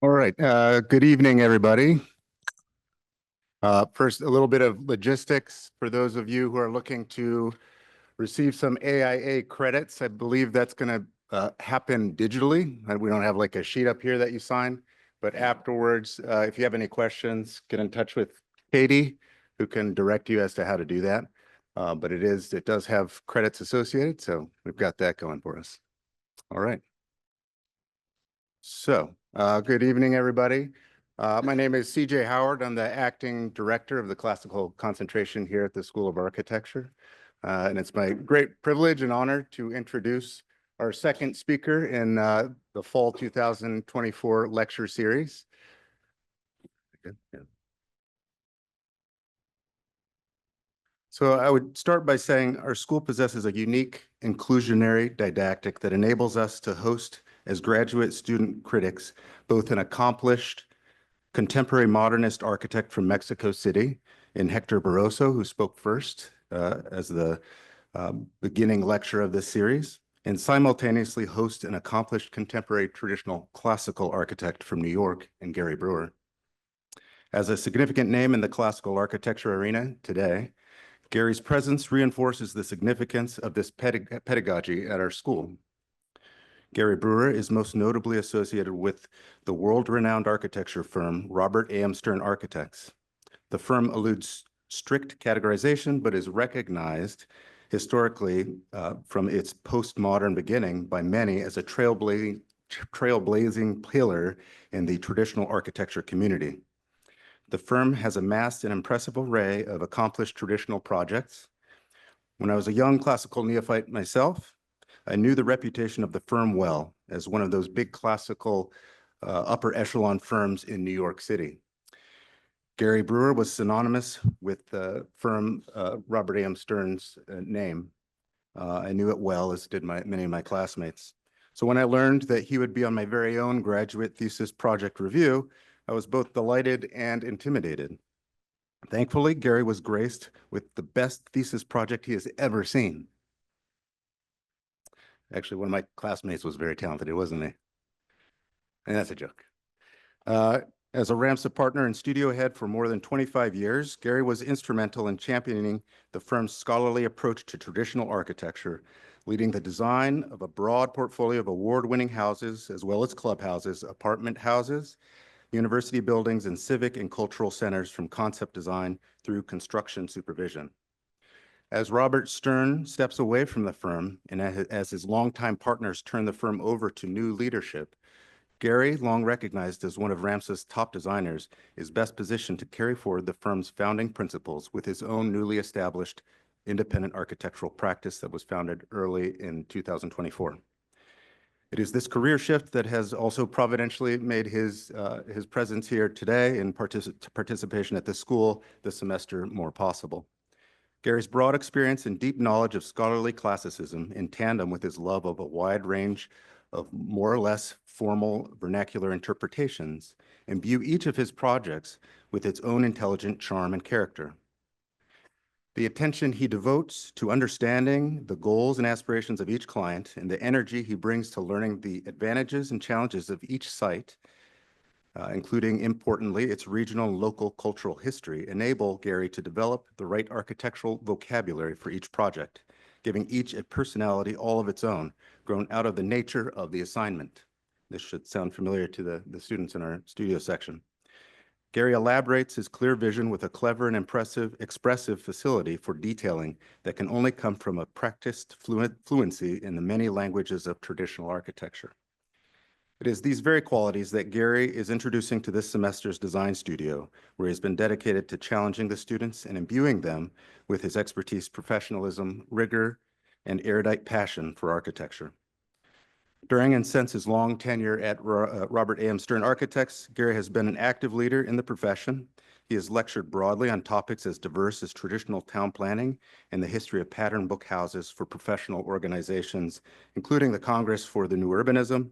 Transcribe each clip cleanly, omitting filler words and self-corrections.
All right. Good evening, everybody. First, a little bit of logistics for those of you who are looking to receive some AIA credits. I believe that's going to happen digitally. We don't have like a sheet up here that you sign, but afterwards, if you have any questions, get in touch with Katie, who can direct you as to how to do that. But it does have credits associated, so we've got that going for us. All right. Good evening, everybody. My name is CJ Howard. I'm the acting director of the classical concentration here at the School of Architecture. And it's my great privilege and honor to introduce our second speaker in the fall 2024 lecture series. Yeah. So I would start by saying our school possesses a unique inclusionary didactic that enables us to host as graduate student critics, both an accomplished contemporary modernist architect from Mexico City in Hector Barroso, who spoke first as the beginning lecture of this series, and simultaneously host an accomplished contemporary traditional classical architect from New York in Gary Brewer. As a significant name in the classical architecture arena today, Gary's presence reinforces the significance of this pedagogy at our school. Gary Brewer is most notably associated with the world-renowned architecture firm Robert A.M. Stern Architects. The firm eludes strict categorization, but is recognized historically from its postmodern beginning by many as a trailblazing pillar in the traditional architecture community. The firm has amassed an impressive array of accomplished traditional projects. When I was a young classical neophyte myself, I knew the reputation of the firm well as one of those big classical upper echelon firms in New York City. Gary Brewer was synonymous with the firm Robert A.M. Stern's name. I knew it well, as did many of my classmates. So when I learned that he would be on my very own graduate thesis project review, I was both delighted and intimidated. Thankfully, Gary was graced with the best thesis project he has ever seen. Actually, one of my classmates was very talented, wasn't he? And that's a joke. As a Ramsa partner and studio head for more than 25 years, Gary was instrumental in championing the firm's scholarly approach to traditional architecture, leading the design of a broad portfolio of award-winning houses, as well as clubhouses, apartment houses, university buildings, and civic and cultural centers from concept design through construction supervision. As Robert Stern steps away from the firm and as his longtime partners turn the firm over to new leadership, Gary, long recognized as one of Ramsa's top designers, is best positioned to carry forward the firm's founding principles with his own newly established independent architectural practice that was founded early in 2024. It is this career shift that has also providentially made his presence here today and participation at this school this semester more possible. Gary's broad experience and deep knowledge of scholarly classicism, in tandem with his love of a wide range of more or less formal vernacular interpretations, imbue each of his projects with its own intelligent charm and character. The attention he devotes to understanding the goals and aspirations of each client and the energy he brings to learning the advantages and challenges of each site, including, importantly, its regional and local cultural history, enable Gary to develop the right architectural vocabulary for each project, giving each a personality all of its own, grown out of the nature of the assignment. This should sound familiar to the students in our studio section. Gary elaborates his clear vision with a clever and expressive facility for detailing that can only come from a practiced fluency in the many languages of traditional architecture. It is these very qualities that Gary is introducing to this semester's design studio, where he has been dedicated to challenging the students and imbuing them with his expertise, professionalism, rigor, and erudite passion for architecture. During and since his long tenure at Robert A.M. Stern Architects, Gary has been an active leader in the profession. He has lectured broadly on topics as diverse as traditional town planning and the history of pattern book houses for professional organizations, including the Congress for the New Urbanism,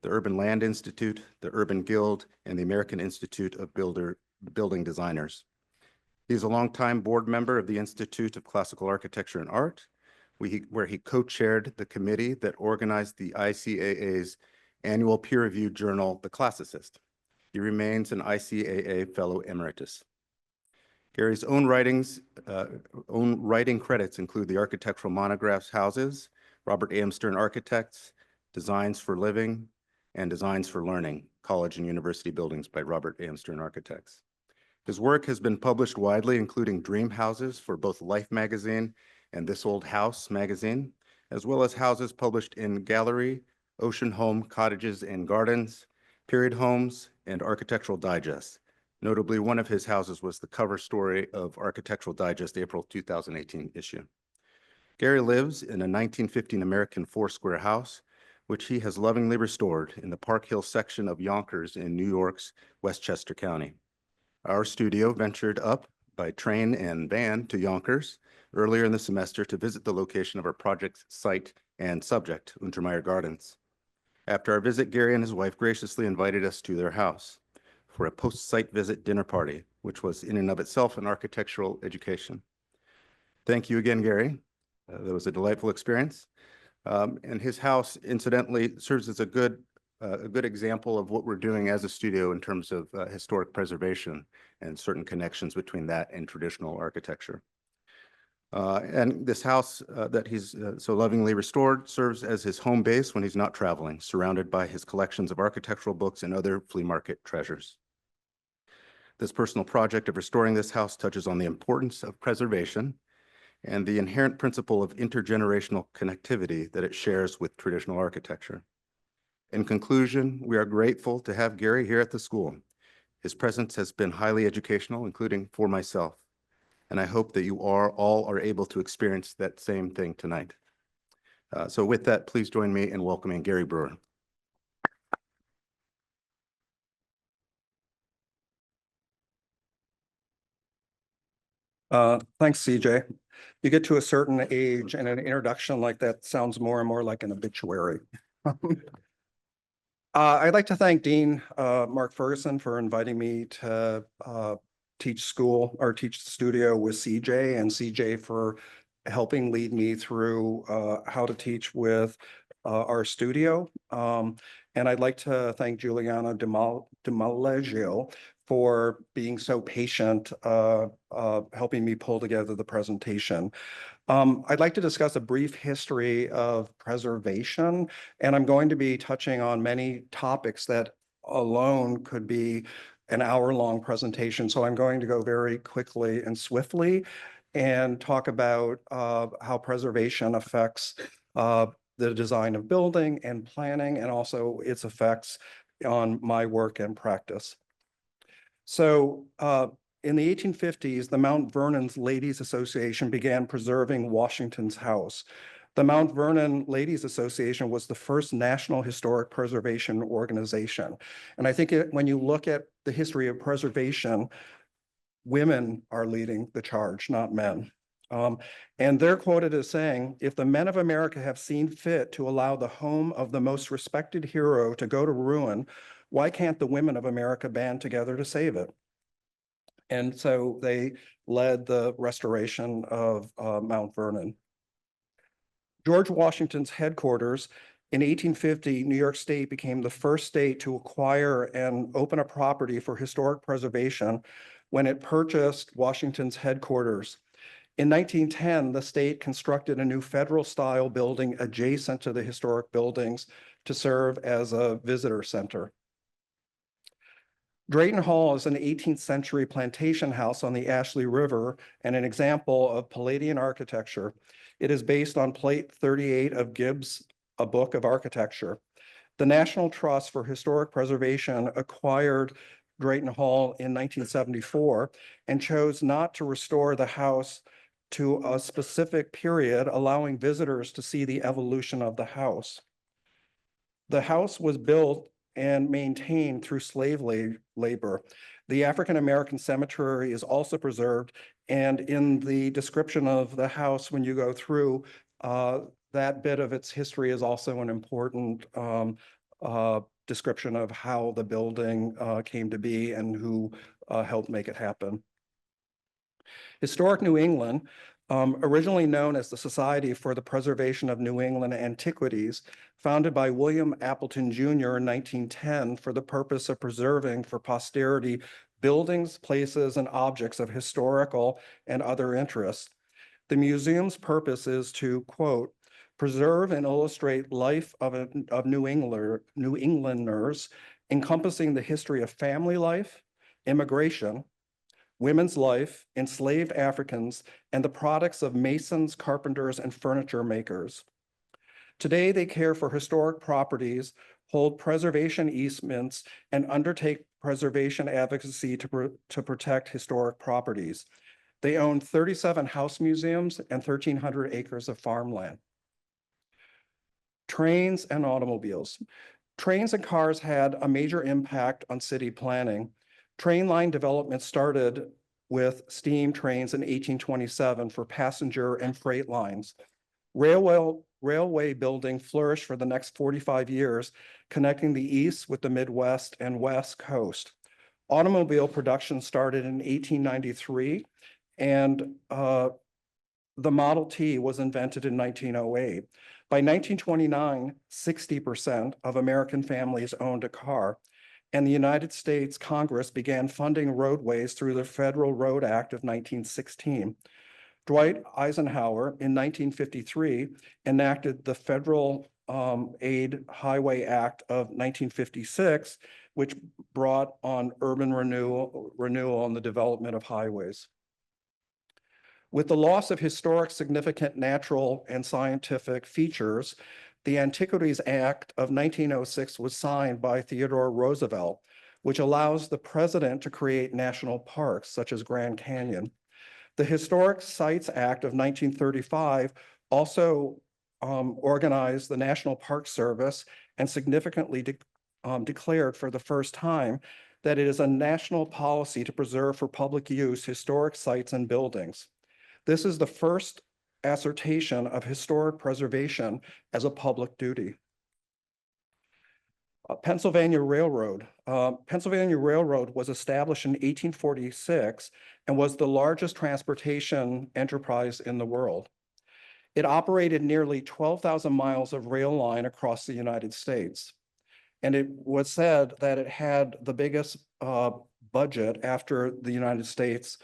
the Urban Land Institute, the Urban Guild, and the American Institute of Building Designers. He is a longtime board member of the Institute of Classical Architecture and Art, where he co-chaired the committee that organized the ICAA's annual peer-reviewed journal, The Classicist. He remains an ICAA Fellow Emeritus. Gary's own writing credits include the architectural monographs Houses, Robert A.M. Stern Architects, Designs for Living, and Designs for Learning, College and University Buildings by Robert A.M. Stern Architects. His work has been published widely, including Dream Houses for both Life magazine and This Old House magazine, as well as houses published in Gallery, Ocean Home, Cottages and Gardens, Period Homes, and Architectural Digest. Notably, one of his houses was the cover story of Architectural Digest April 2018 issue. Gary lives in a 1915 American four-square house, which he has lovingly restored in the Park Hill section of Yonkers in New York's Westchester County. Our studio ventured up by train and van to Yonkers earlier in the semester to visit the location of our project site and subject, Untermeyer Gardens. After our visit, Gary and his wife graciously invited us to their house for a post-site visit dinner party, which was in and of itself an architectural education. Thank you again, Gary. That was a delightful experience. And his house, incidentally, serves as a good example of what we're doing as a studio in terms of historic preservation and certain connections between that and traditional architecture. And this house that he's so lovingly restored serves as his home base when he's not traveling, surrounded by his collections of architectural books and other flea market treasures. This personal project of restoring this house touches on the importance of preservation and the inherent principle of intergenerational connectivity that it shares with traditional architecture. In conclusion, we are grateful to have Gary here at the school. His presence has been highly educational, including for myself, and I hope that you all are able to experience that same thing tonight. So with that, please join me in welcoming Gary Brewer. Thanks, CJ. You get to a certain age and an introduction like that sounds more and more like an obituary. I'd like to thank Dean Mark Ferguson for inviting me to teach the studio with CJ, and CJ for helping lead me through how to teach with our studio. And I'd like to thank Juliana DiMalegio for being so patient, helping me pull together the presentation. I'd like to discuss a brief history of preservation, and I'm going to be touching on many topics that alone could be an hour-long presentation. So I'm going to go very quickly and swiftly and talk about how preservation affects the design of building and planning, and also its effects on my work and practice. So in the 1850s, the Mount Vernon Ladies Association began preserving Washington's house. The Mount Vernon Ladies Association was the first national historic preservation organization. And I think when you look at the history of preservation, women are leading the charge, not men. And they're quoted as saying, "If the men of America have seen fit to allow the home of the most respected hero to go to ruin, why can't the women of America band together to save it?" And so they led the restoration of Mount Vernon. George Washington's headquarters in 1850, New York State became the first state to acquire and open a property for historic preservation when it purchased Washington's headquarters. In 1910, the state constructed a new federal-style building adjacent to the historic buildings to serve as a visitor center. Drayton Hall is an 18th century plantation house on the Ashley River and an example of Palladian architecture. It is based on plate 38 of Gibbs' A Book of Architecture. The National Trust for Historic Preservation acquired Drayton Hall in 1974 and chose not to restore the house to a specific period, allowing visitors to see the evolution of the house. The house was built and maintained through slave labor. The African-American cemetery is also preserved, and in the description of the house, when you go through, that bit of its history is also an important description of how the building came to be and who helped make it happen. Historic New England Originally known as the Society for the Preservation of New England Antiquities, founded by William Appleton Jr. in 1910 for the purpose of preserving for posterity buildings, places, and objects of historical and other interests. The museum's purpose is to, quote, preserve and illustrate life of New Englanders, encompassing the history of family life, immigration, women's life, enslaved Africans, and the products of masons, carpenters, and furniture makers. Today, they care for historic properties, hold preservation easements, and undertake preservation advocacy to protect historic properties. They own 37 house museums and 1,300 acres of farmland. Trains and automobiles. Trains and cars had a major impact on city planning. Train line development started with steam trains in 1827 for passenger and freight lines. Railway building flourished for the next 45 years, connecting the East with the Midwest and West Coast. Automobile production started in 1893, and the Model T was invented in 1908. By 1929, 60% of American families owned a car, and the United States Congress began funding roadways through the Federal Road Act of 1916. Dwight Eisenhower in 1953 enacted the Federal Aid Highway Act of 1956, which brought on urban renewal and the development of highways. With the loss of historic significant natural and scientific features, the Antiquities Act of 1906 was signed by Theodore Roosevelt, which allows the president to create national parks such as Grand Canyon. The Historic Sites Act of 1935 also organized the National Park Service and significantly declared for the first time that it is a national policy to preserve for public use historic sites and buildings. This is the first assertion of historic preservation as a public duty. Pennsylvania Railroad. Pennsylvania Railroad was established in 1846 and was the largest transportation enterprise in the world. It operated nearly 12,000 miles of rail line across the United States. And it was said that it had the biggest budget after the United States,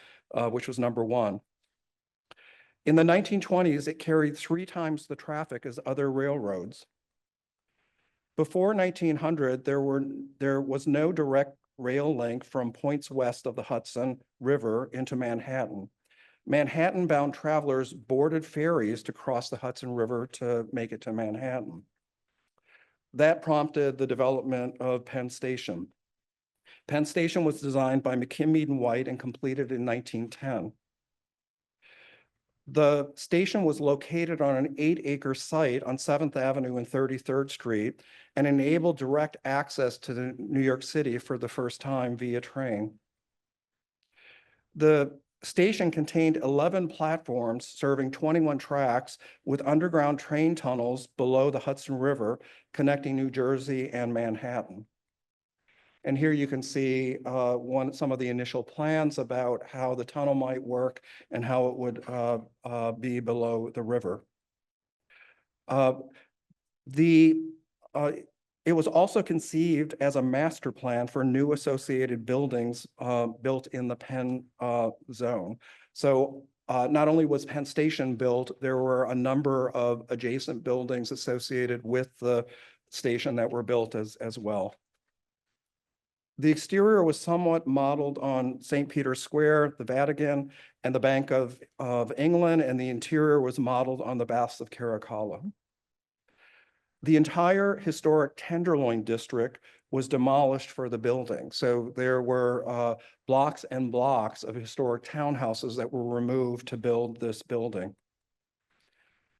which was number one. In the 1920s, it carried 3 times the traffic as other railroads. Before 1900, there was no direct rail link from points west of the Hudson River into Manhattan. Manhattan-bound travelers boarded ferries to cross the Hudson River to make it to Manhattan. That prompted the development of Penn Station. Penn Station was designed by McKim, Mead & White and completed in 1910. The station was located on an 8-acre site on 7th Avenue and 33rd Street and enabled direct access to New York City for the first time via train. The station contained 11 platforms serving 21 tracks with underground train tunnels below the Hudson River connecting New Jersey and Manhattan. And here you can see some of the initial plans about how the tunnel might work and how it would be below the river. It was also conceived as a master plan for new associated buildings built in the Penn zone. So not only was Penn Station built, there were a number of adjacent buildings associated with the station that were built as well. The exterior was somewhat modeled on St. Peter's Square, the Vatican, and the Bank of England, and the interior was modeled on the Baths of Caracalla. The entire historic Tenderloin district was demolished for the building. So there were blocks and blocks of historic townhouses that were removed to build this building.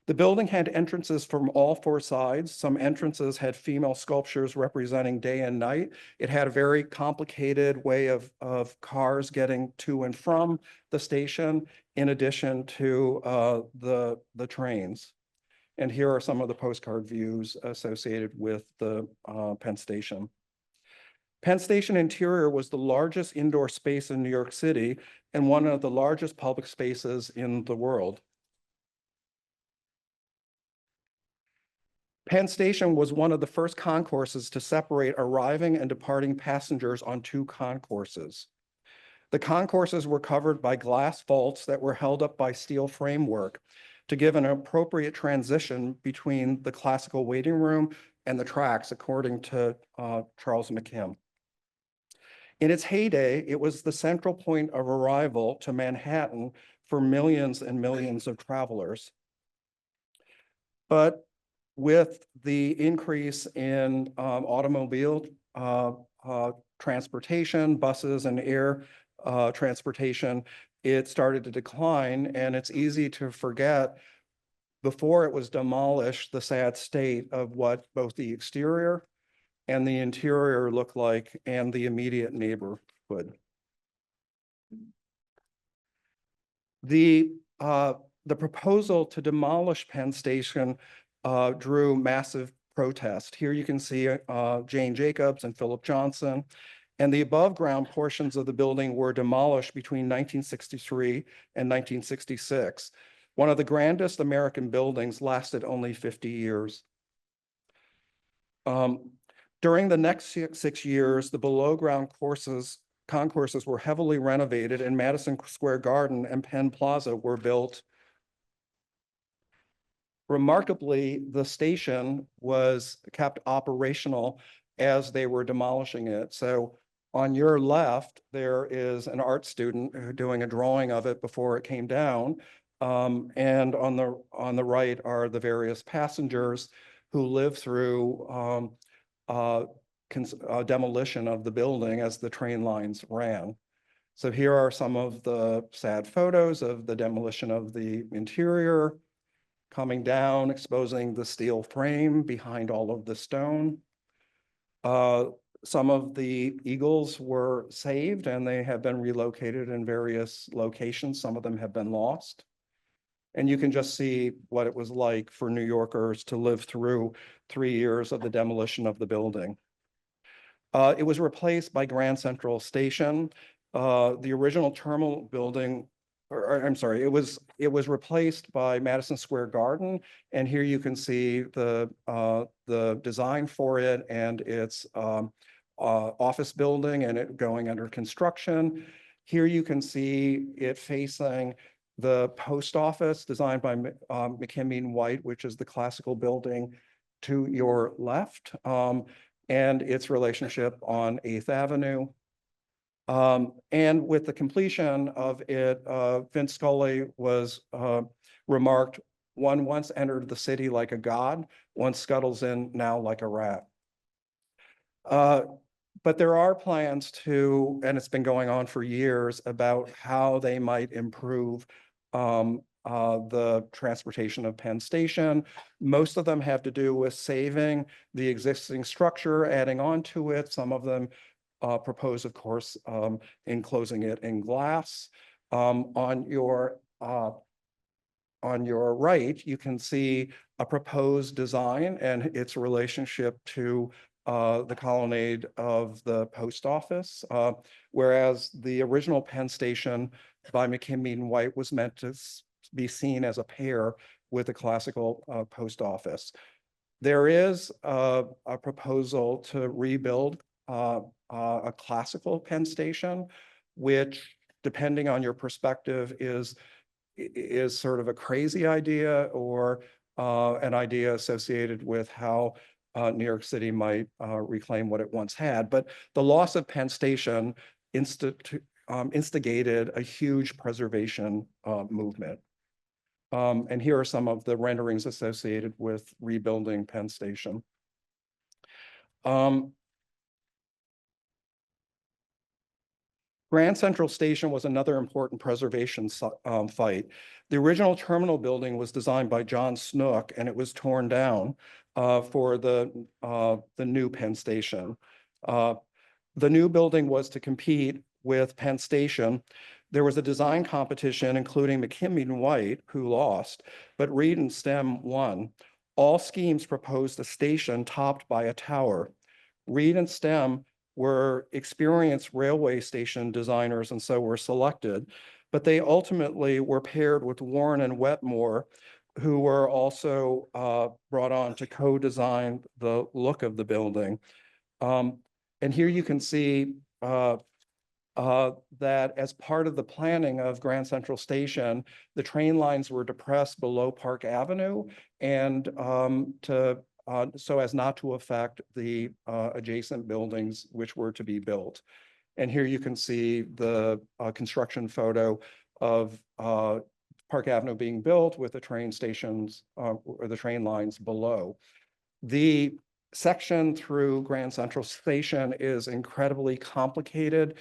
The building had entrances from all 4 sides. Some entrances had female sculptures representing day and night. It had a very complicated way of cars getting to and from the station, in addition to the trains. And here are some of the postcard views associated with the Penn Station. Penn Station interior was the largest indoor space in New York City and one of the largest public spaces in the world. Penn Station was one of the first concourses to separate arriving and departing passengers on two concourses. The concourses were covered by glass vaults that were held up by steel framework to give an appropriate transition between the classical waiting room and the tracks, according to Charles McKim. In its heyday, it was the central point of arrival to Manhattan for millions and millions of travelers. But with the increase in automobile transportation, buses and air transportation, it started to decline, and it's easy to forget before it was demolished the sad state of what both the exterior and the interior looked like and the immediate neighborhood. The proposal to demolish Penn Station drew massive protest. Here you can see Jane Jacobs and Philip Johnson, and the above ground portions of the building were demolished between 1963 and 1966. One of the grandest American buildings lasted only 50 years. During the next 6 years, the below ground concourses were heavily renovated, and Madison Square Garden and Penn Plaza were built. Remarkably, the station was kept operational as they were demolishing it. So on your left, there is an art student doing a drawing of it before it came down. And on the right are the various passengers who lived through demolition of the building as the train lines ran. So here are some of the sad photos of the demolition of the interior, coming down, exposing the steel frame behind all of the stone. Some of the eagles were saved and they have been relocated in various locations. Some of them have been lost. And you can just see what it was like for New Yorkers to live through 3 years of the demolition of the building. It was replaced by Grand Central Station. The original terminal building, I'm sorry, it was replaced by Madison Square Garden. And here you can see the design for it and its office building and it going under construction. Here you can see it facing the post office designed by McKim White, which is the classical building to your left, and its relationship on 8th Avenue. And with the completion of it, Vince Scully was remarked, "One once entered the city like a god, one scuttles in now like a rat." But there are plans to, and it's been going on for years, about how they might improve the transportation of Penn Station. Most of them have to do with saving the existing structure, adding on to it. Some of them propose, of course, enclosing it in glass. On your right, you can see a proposed design and its relationship to the colonnade of the post office, whereas the original Penn Station by McKim White was meant to be seen as a pair with the classical post office. There is a proposal to rebuild a classical Penn Station, which, depending on your perspective, is sort of a crazy idea or an idea associated with how New York City might reclaim what it once had. But the loss of Penn Station instigated a huge preservation movement. And here are some of the renderings associated with rebuilding Penn Station. Grand Central Station was another important preservation fight. The original terminal building was designed by John Snook, and it was torn down for the new Penn Station. The new building was to compete with Penn Station. There was a design competition, including McKim White, who lost, but Reed and Stem won. All schemes proposed a station topped by a tower. Reed and Stem were experienced railway station designers and so were selected, but they ultimately were paired with Warren and Wetmore, who were also brought on to co-design the look of the building. And here you can see that as part of the planning of Grand Central Station, the train lines were depressed below Park Avenue and so as not to affect the adjacent buildings which were to be built. And here you can see the construction photo of Park Avenue being built with the train stations or the train lines below. The section through Grand Central Station is incredibly complicated,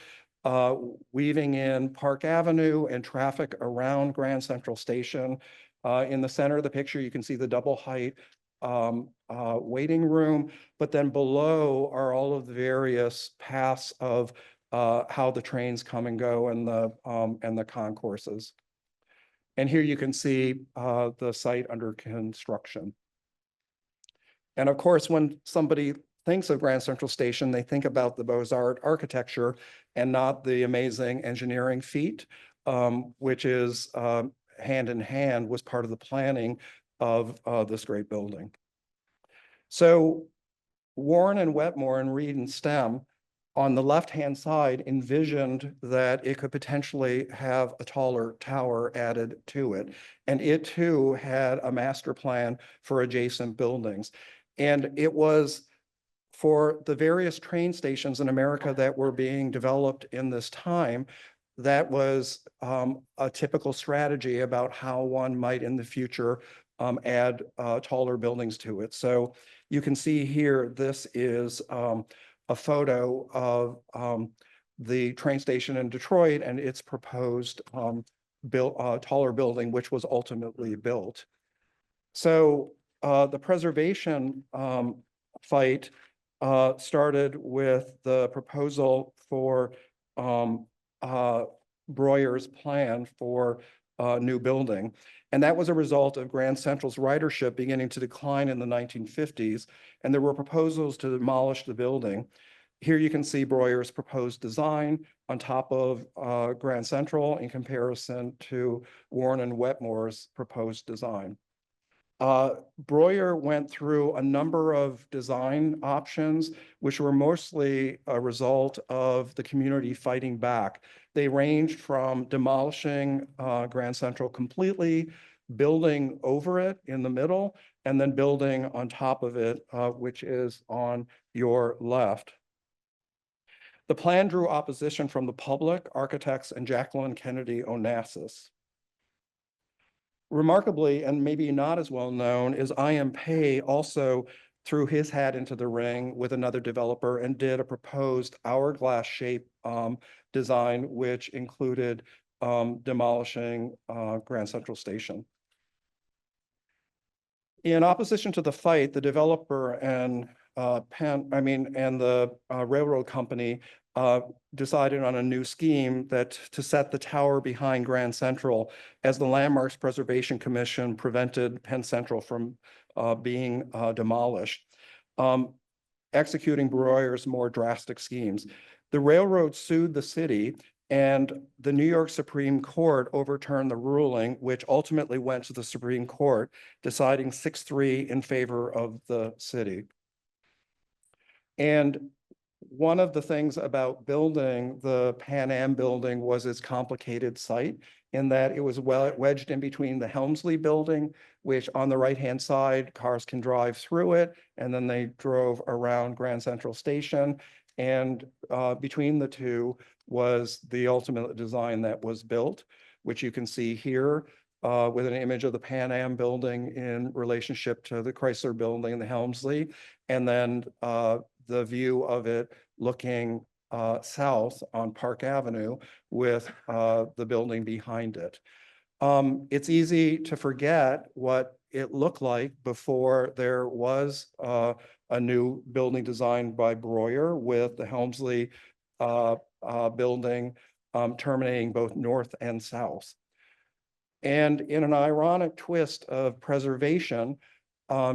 weaving in Park Avenue and traffic around Grand Central Station. In the center of the picture, you can see the double height waiting room, but then below are all of the various paths of how the trains come and go and the concourses. And here you can see the site under construction. And of course, when somebody thinks of Grand Central Station, they think about the Beaux-Arts architecture and not the amazing engineering feat, which is hand in hand was part of the planning of this great building. So Warren and Wetmore and Reed and Stem on the left-hand side envisioned that it could potentially have a taller tower added to it. And it too had a master plan for adjacent buildings. And it was for the various train stations in America that were being developed in this time, that was a typical strategy about how one might in the future add taller buildings to it. So you can see here, this is a photo of the train station in Detroit and its proposed taller building, which was ultimately built. So the preservation fight started with the proposal for Breuer's plan for a new building. And that was a result of Grand Central's ridership beginning to decline in the 1950s. And there were proposals to demolish the building. Here you can see Breuer's proposed design on top of Grand Central in comparison to Warren and Wetmore's proposed design. Breuer went through a number of design options, which were mostly a result of the community fighting back. They ranged from demolishing Grand Central completely, building over it in the middle, and then building on top of it, which is on your left. The plan drew opposition from the public, architects, and Jacqueline Kennedy Onassis. Remarkably, and maybe not as well known, is I.M. Pei also threw his hat into the ring with another developer and did a proposed hourglass shape design, which included demolishing Grand Central Station. In opposition to the fight, the developer and the railroad company decided on a new scheme that to set the tower behind Grand Central, as the Landmarks Preservation Commission prevented Penn Central from being demolished, executing Breuer's more drastic schemes. The railroad sued the city, and the New York Supreme Court overturned the ruling, which ultimately went to the Supreme Court, deciding 6-3 in favor of the city. And one of the things about building the Pan Am building was its complicated site, in that it was wedged in between the Helmsley building, which on the right-hand side, cars can drive through it, and then they drove around Grand Central Station. And between the two was the ultimate design that was built, which you can see here with an image of the Pan Am building in relationship to the Chrysler building in the Helmsley, and then the view of it looking south on Park Avenue with the building behind it. It's easy to forget what it looked like before there was a new building designed by Breuer, with the Helmsley building terminating both north and south. And in an ironic twist of preservation,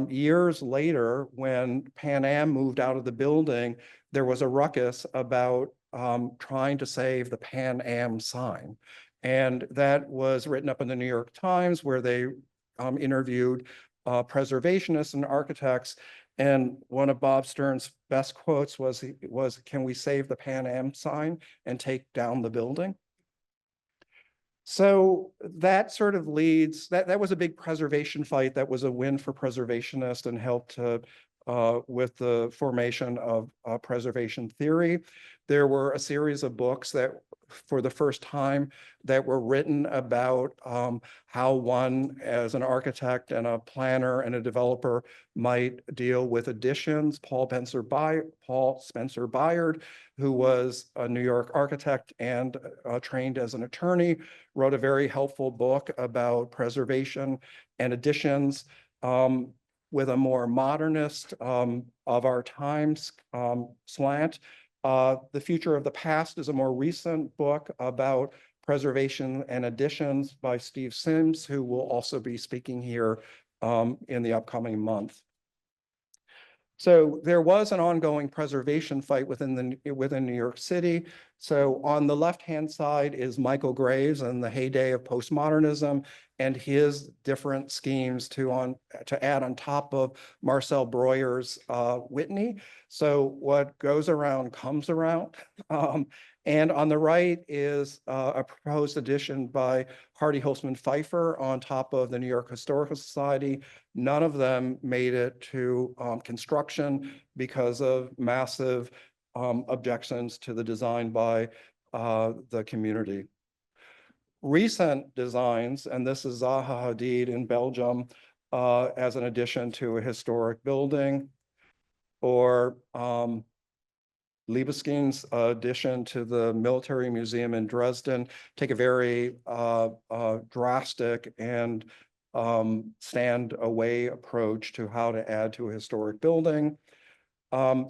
years later, when Pan Am moved out of the building, there was a ruckus about trying to save the Pan Am sign. And that was written up in the New York Times, where they interviewed preservationists and architects. And one of Bob Stern's best quotes was, "Can we save the Pan Am sign and take down the building?" So that sort of leads, that was a big preservation fight. That was a win for preservationists and helped with the formation of preservation theory. There were a series of books that for the first time that were written about how one as an architect and a planner and a developer might deal with additions. Paul Spencer Byard, who was a New York architect and trained as an attorney, wrote a very helpful book about preservation and additions with a more modernist of our times slant. The Future of the Past is a more recent book about preservation and additions by Steve Sims, who will also be speaking here in the upcoming month. So there was an ongoing preservation fight within New York City. So on the left-hand side is Michael Graves and the heyday of postmodernism and his different schemes to add on top of Marcel Breuer's Whitney. So what goes around comes around. And on the right is a proposed addition by Hardy Holzman Pfeiffer on top of the New York Historical Society. None of them made it to construction because of massive objections to the design by the community. Recent designs, and this is Zaha Hadid in Belgium as an addition to a historic building, or Liebeskind's addition to the Military Museum in Dresden, take a very drastic and stand away approach to how to add to a historic building.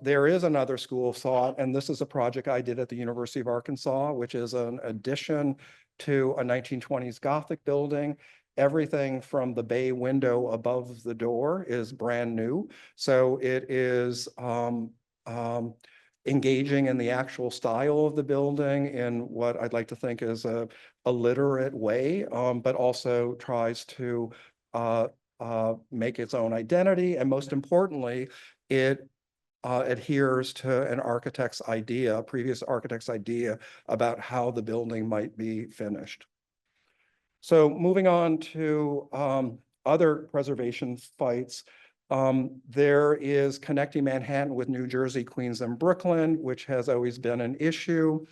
There is another school of thought, and this is a project I did at the University of Arkansas, which is an addition to a 1920s Gothic building. Everything from the bay window above the door is brand new. So it is engaging in the actual style of the building in what I'd like to think is a literate way, but also tries to make its own identity. And most importantly, it adheres to an architect's idea, a previous architect's idea about how the building might be finished. So moving on to other preservation fights, there is connecting Manhattan with New Jersey, Queens, and Brooklyn, which has always been an issue.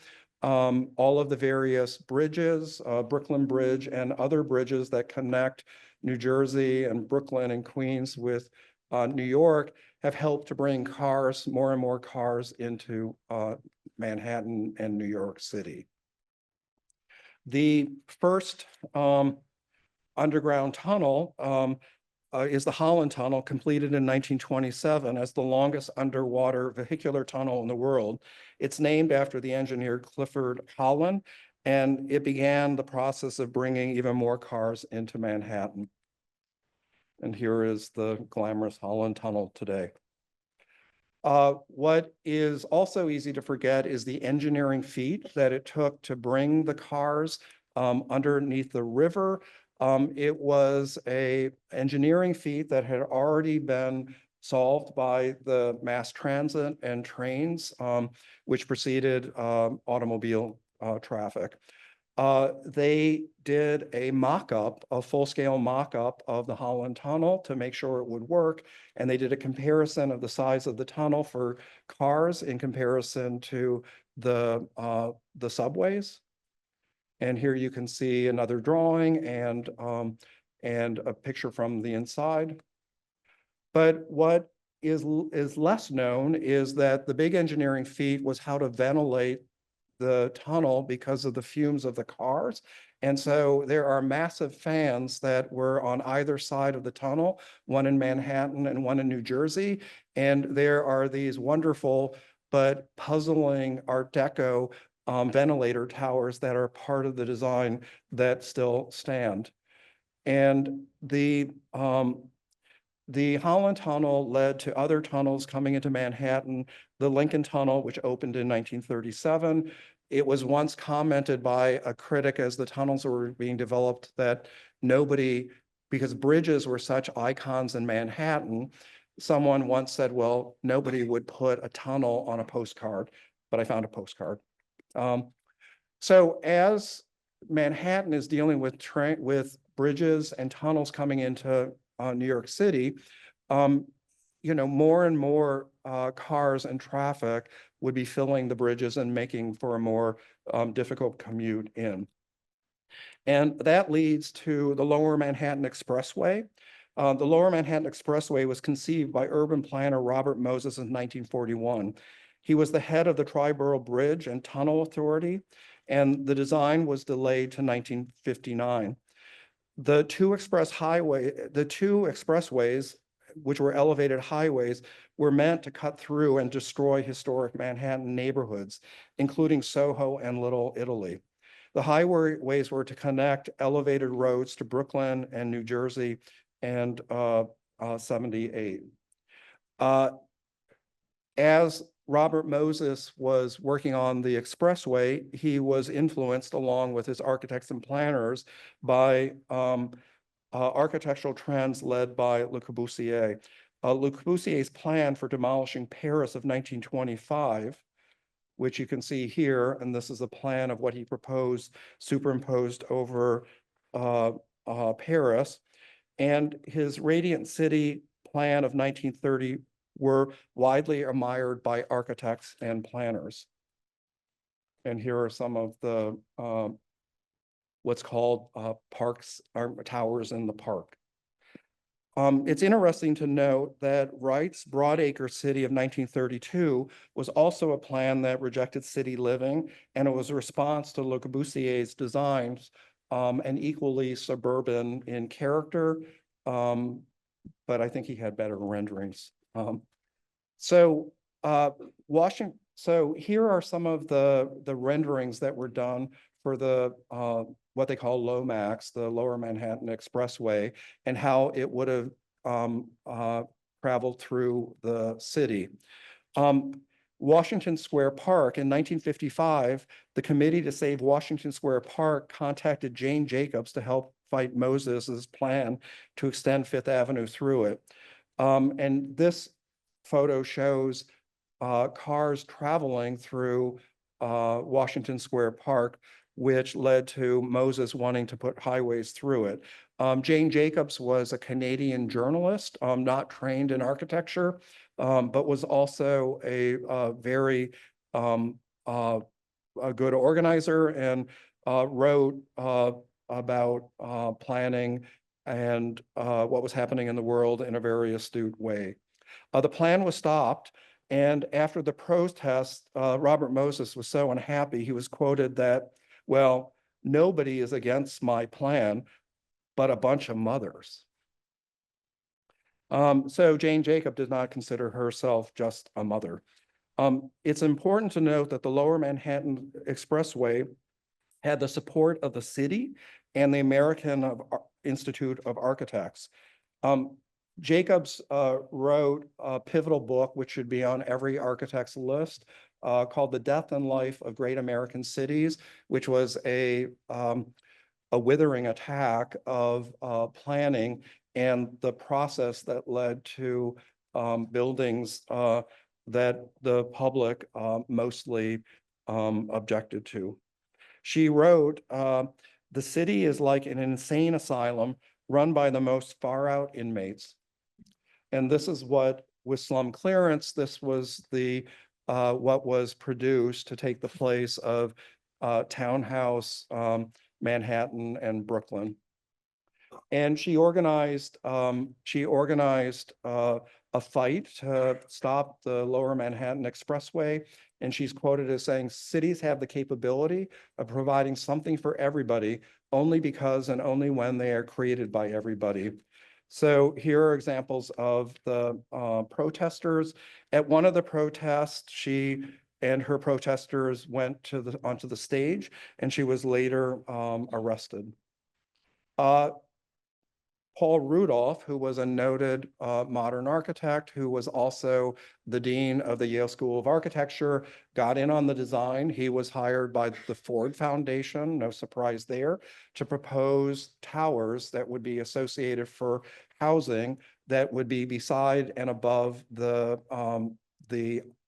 All of the various bridges, Brooklyn Bridge and other bridges that connect New Jersey and Brooklyn and Queens with New York have helped to bring cars, more and more cars into Manhattan and New York City. The first underground tunnel is the Holland Tunnel, completed in 1927 as the longest underwater vehicular tunnel in the world. It's named after the engineer Clifford Holland, and it began the process of bringing even more cars into Manhattan. And here is the glamorous Holland Tunnel today. What is also easy to forget is the engineering feat that it took to bring the cars underneath the river. It was an engineering feat that had already been solved by the mass transit and trains, which preceded automobile traffic. They did a mock-up, a full-scale mock-up of the Holland Tunnel to make sure it would work. And they did a comparison of the size of the tunnel for cars in comparison to the subways. And here you can see another drawing and a picture from the inside. But what is less known is that the big engineering feat was how to ventilate the tunnel because of the fumes of the cars. And so there are massive fans that were on either side of the tunnel, one in Manhattan and one in New Jersey. And there are these wonderful but puzzling Art Deco ventilator towers that are part of the design that still stand. And the Holland Tunnel led to other tunnels coming into Manhattan, the Lincoln Tunnel, which opened in 1937. It was once commented by a critic as the tunnels were being developed that nobody because bridges were such icons in Manhattan. Someone once said, well, nobody would put a tunnel on a postcard, but I found a postcard. So as Manhattan is dealing with bridges and tunnels coming into New York City, more and more cars and traffic would be filling the bridges and making for a more difficult commute in. And that leads to the Lower Manhattan Expressway. The Lower Manhattan Expressway was conceived by urban planner Robert Moses in 1941. He was the head of the Triborough Bridge and Tunnel Authority, and the design was delayed to 1959. The two expressways, which were elevated highways, were meant to cut through and destroy historic Manhattan neighborhoods, including Soho and Little Italy. The highways were to connect elevated roads to Brooklyn and New Jersey and 78. As Robert Moses was working on the expressway, he was influenced, along with his architects and planners, by architectural trends led by Le Corbusier. Le Corbusier's plan for demolishing Paris of 1925, which you can see here, and this is a plan of what he proposed superimposed over Paris, and his Radiant City plan of 1930 were widely admired by architects and planners. And here are some of the what's called parks or towers in the park. It's interesting to note that Wright's Broadacre City of 1932 was also a plan that rejected city living, and it was a response to Le Corbusier's designs, and equally suburban in character, but I think he had better renderings. So here are some of the renderings that were done for the what they call LOMAX, the Lower Manhattan Expressway, and how it would have traveled through the city. Washington Square Park in 1955, the Committee to Save Washington Square Park contacted Jane Jacobs to help fight Moses's plan to extend Fifth Avenue through it. And this photo shows cars traveling through Washington Square Park, which led to Moses wanting to put highways through it. Jane Jacobs was a Canadian journalist, not trained in architecture, but was also a very a good organizer, and wrote about planning and what was happening in the world in a very astute way. The plan was stopped, and after the protest, Robert Moses was so unhappy, he was quoted that, well, nobody is against my plan, but a bunch of mothers. So Jane Jacob did not consider herself just a mother. It's important to note that the Lower Manhattan Expressway had the support of the city and the American Institute of Architects. Jacobs wrote a pivotal book, which should be on every architect's list, called The Death and Life of Great American Cities, which was a withering attack of planning and the process that led to buildings that the public mostly objected to. She wrote, the city is like an insane asylum run by the most far out inmates. And this is what, with slum clearance, this was the what was produced to take the place of Townhouse, Manhattan, and Brooklyn. And she organized a fight to stop the Lower Manhattan Expressway. And she's quoted as saying, cities have the capability of providing something for everybody only because and only when they are created by everybody. So here are examples of the protesters. At one of the protests, she and her protesters went to onto the stage, and she was later arrested. Paul Rudolph, who was a noted modern architect, who was also the dean of the Yale School of Architecture, got in on the design. He was hired by the Ford Foundation, no surprise there, to propose towers that would be associated for housing that would be beside and above the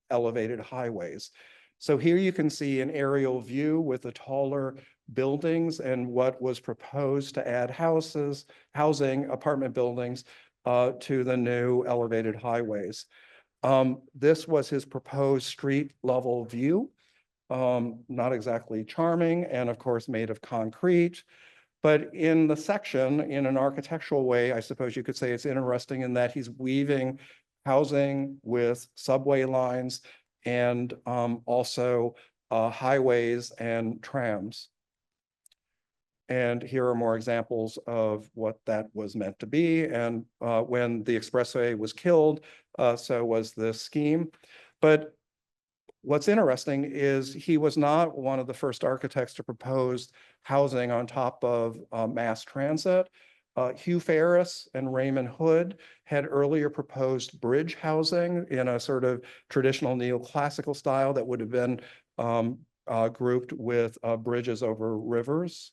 elevated highways. So here you can see an aerial view with the taller buildings and what was proposed to add housing, apartment buildings to the new elevated highways. This was his proposed street level view. Not exactly charming, and of course made of concrete. But in the section, in an architectural way, I suppose you could say it's interesting in that he's weaving housing with subway lines and also highways and trams. And here are more examples of what that was meant to be. And when the expressway was killed, so was this scheme. But what's interesting is he was not one of the first architects to propose housing on top of mass transit. Hugh Ferris and Raymond Hood had earlier proposed bridge housing in a sort of traditional neoclassical style that would have been grouped with bridges over rivers.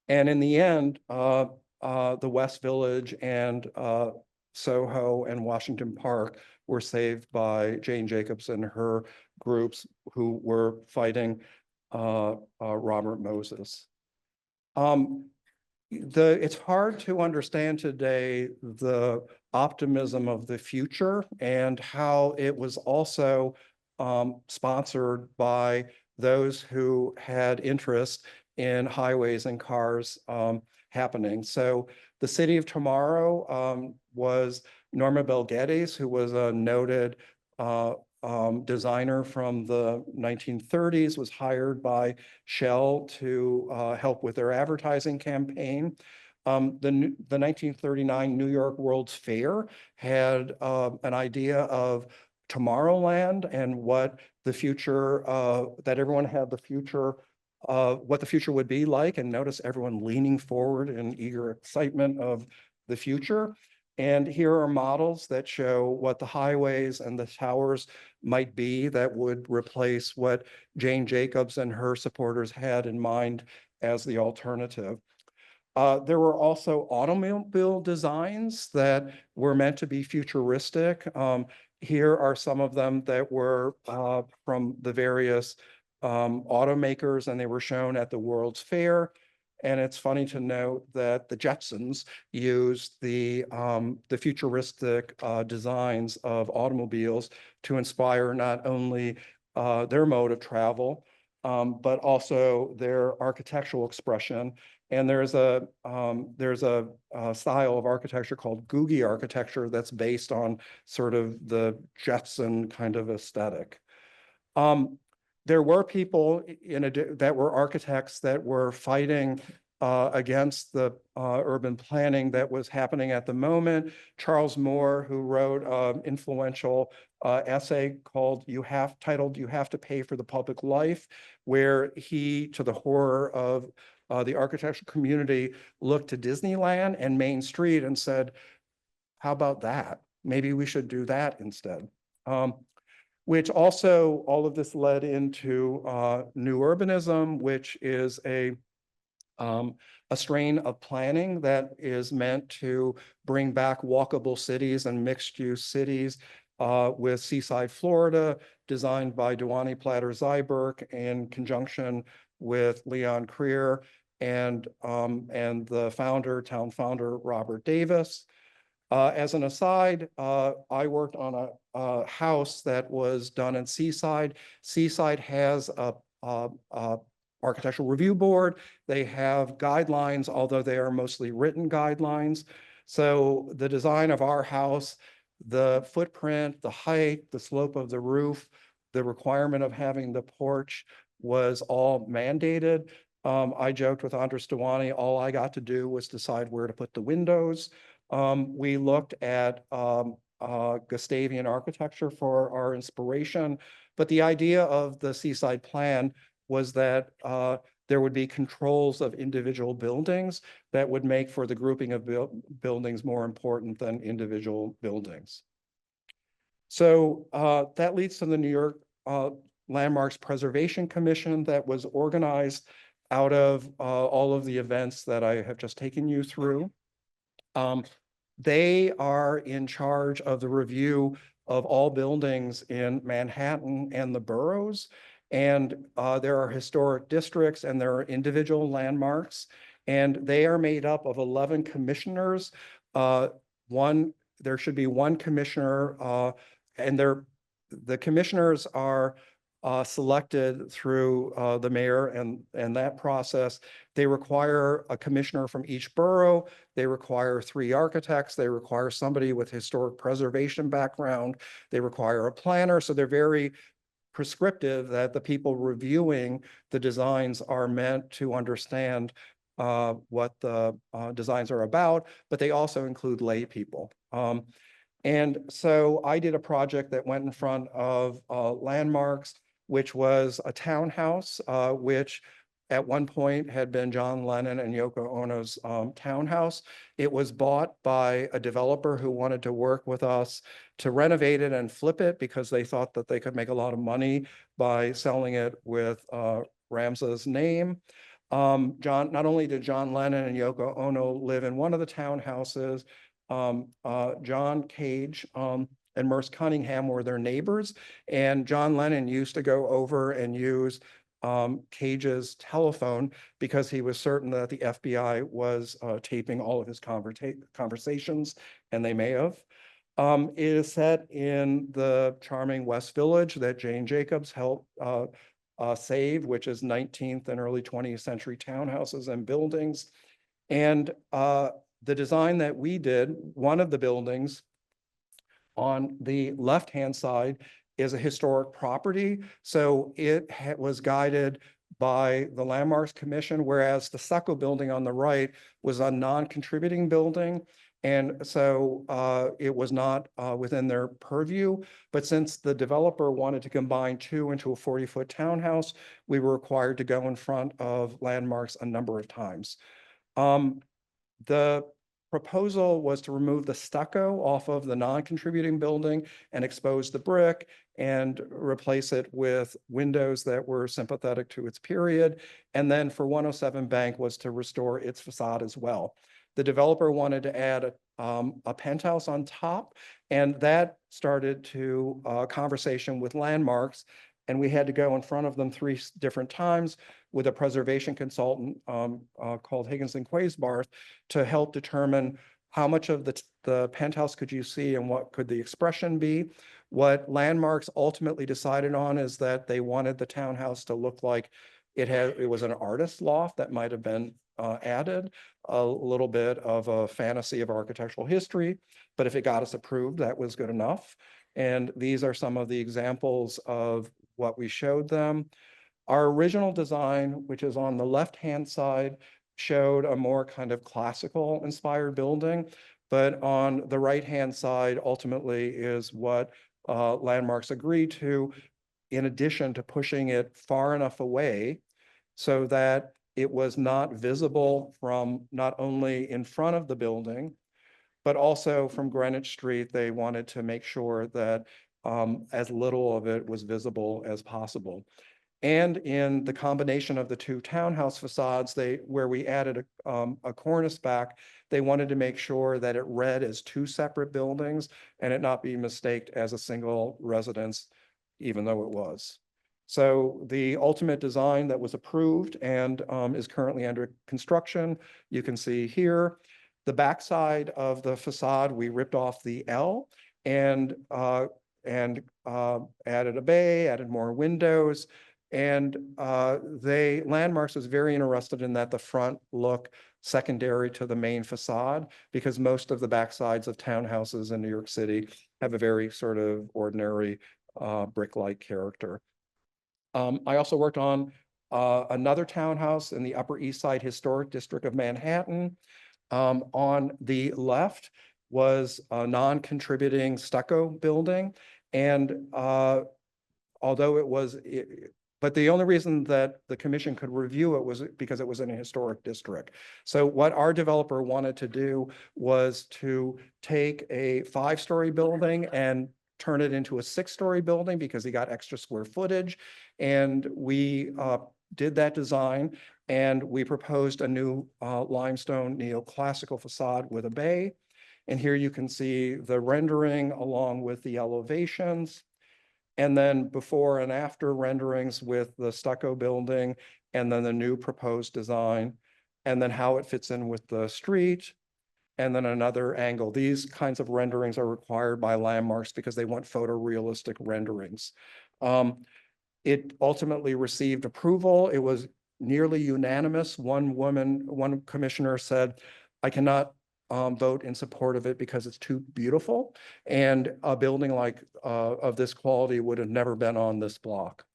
And in the end, the West Village and Soho and Washington Park were saved by Jane Jacobs and her groups who were fighting Robert Moses. It's hard to understand today the optimism of the future and how it was also sponsored by those who had interest in highways and cars happening. So the City of Tomorrow was Norma Bel Geddes, who was a noted designer from the 1930s, was hired by Shell to help with their advertising campaign. The 1939 New York World's Fair had an idea of Tomorrowland and what the future, that everyone had the future, what the future would be like. And notice everyone leaning forward in eager excitement of the future. And here are models that show what the highways and the towers might be that would replace what Jane Jacobs and her supporters had in mind as the alternative. There were also automobile designs that were meant to be futuristic. Here are some of them that were from the various automakers, and they were shown at the World's Fair. And it's funny to note that the Jetsons used the futuristic designs of automobiles to inspire not only their mode of travel, but also their architectural expression. And there's a style of architecture called Googie architecture that's based on sort of the Jetson kind of aesthetic. There were people that were architects that were fighting against the urban planning that was happening at the moment. Charles Moore, who wrote an influential essay titled "You Have to Pay for the Public Life," where he, to the horror of the architectural community, looked to Disneyland and Main Street and said, how about that? Maybe we should do that instead. Which also, all of this led into new urbanism, which is a strain of planning that is meant to bring back walkable cities and mixed-use cities with Seaside, Florida, designed by Duane Platter Zyberk in conjunction with Leon Creer and the town founder, Robert Davis. As an aside, I worked on a house that was done in Seaside. Seaside has a architectural review board. They have guidelines, although they are mostly written guidelines. So the design of our house, the footprint, the height, the slope of the roof, the requirement of having the porch was all mandated. I joked with Andres Duane, all I got to do was decide where to put the windows. We looked at Gustavian architecture for our inspiration, but the idea of the Seaside Plan was that there would be controls of individual buildings that would make for the grouping of buildings more important than individual buildings. So that leads to the New York Landmarks Preservation Commission that was organized out of all of the events that I have just taken you through. They are in charge of the review of all buildings in Manhattan and the boroughs. And there are historic districts and there are individual landmarks. And they are made up of 11 commissioners. There should be one commissioner, and the commissioners are selected through the mayor, and that process. They require a commissioner from each borough. They require 3 architects. They require somebody with historic preservation background. They require a planner. So they're very prescriptive that the people reviewing the designs are meant to understand what the designs are about, but they also include lay people. And so I did a project that went in front of Landmarks, which was a townhouse, which at one point had been John Lennon and Yoko Ono's townhouse. It was bought by a developer who wanted to work with us to renovate it and flip it because they thought that they could make a lot of money by selling it with Ramsa's name. Not only did John Lennon and Yoko Ono live in one of the townhouses, John Cage and Merce Cunningham were their neighbors, and John Lennon used to go over and use Cage's telephone because he was certain that the FBI was taping all of his conversations, and they may have. It is set in the charming West Village that Jane Jacobs helped save, which is 19th and early 20th century townhouses and buildings. And the design that we did, one of the buildings on the left-hand side is a historic property. So it was guided by the Landmarks Commission, whereas the Succo building on the right was a non-contributing building. And so it was not within their purview. But since the developer wanted to combine 2 into a 40-foot townhouse, we were required to go in front of Landmarks a number of times. The proposal was to remove the stucco off of the non-contributing building and expose the brick and replace it with windows that were sympathetic to its period. And then for 107 Bank was to restore its facade as well. The developer wanted to add a penthouse on top, and that started to conversation with Landmarks. And we had to go in front of them 3 different times with a preservation consultant called Higgins and Quaysbarth to help determine how much of the penthouse could you see and what could the expression be. What Landmarks ultimately decided on is that they wanted the townhouse to look like it was an artist's loft that might have been added, a little bit of a fantasy of architectural history, but if it got us approved, that was good enough. And these are some of the examples of what we showed them. Our original design, which is on the left-hand side, showed a more kind of classical inspired building, but on the right-hand side ultimately is what Landmarks agreed to, in addition to pushing it far enough away so that it was not visible from not only in front of the building, but also from Greenwich Street. They wanted to make sure that as little of it was visible as possible. And in the combination of the 2 townhouse facades, where we added a cornice back, they wanted to make sure that it read as 2 separate buildings and it not be mistaked as a single residence, even though it was. So the ultimate design that was approved and is currently under construction, you can see here. The backside of the facade, we ripped off the L and added a bay, added more windows. And Landmarks was very interested in that the front look secondary to the main facade, because most of the backsides of townhouses in New York City have a very sort of ordinary brick-like character. I also worked on another townhouse in the Upper East Side Historic District of Manhattan. On the left was a non-contributing stucco building. And although but the only reason that the commission could review it was because it was in a historic district. So what our developer wanted to do was to take a 5-story building and turn it into a 6-story building because he got extra square footage. And we did that design, and we proposed a new limestone neoclassical facade with a bay. And here you can see the rendering along with the elevations, and then before and after renderings with the stucco building, and then the new proposed design, and then how it fits in with the street, and then another angle. These kinds of renderings are required by landmarks because they want photorealistic renderings. It ultimately received approval. It was nearly unanimous. One commissioner said, I cannot vote in support of it because it's too beautiful. And a building like of this quality would have never been on this block.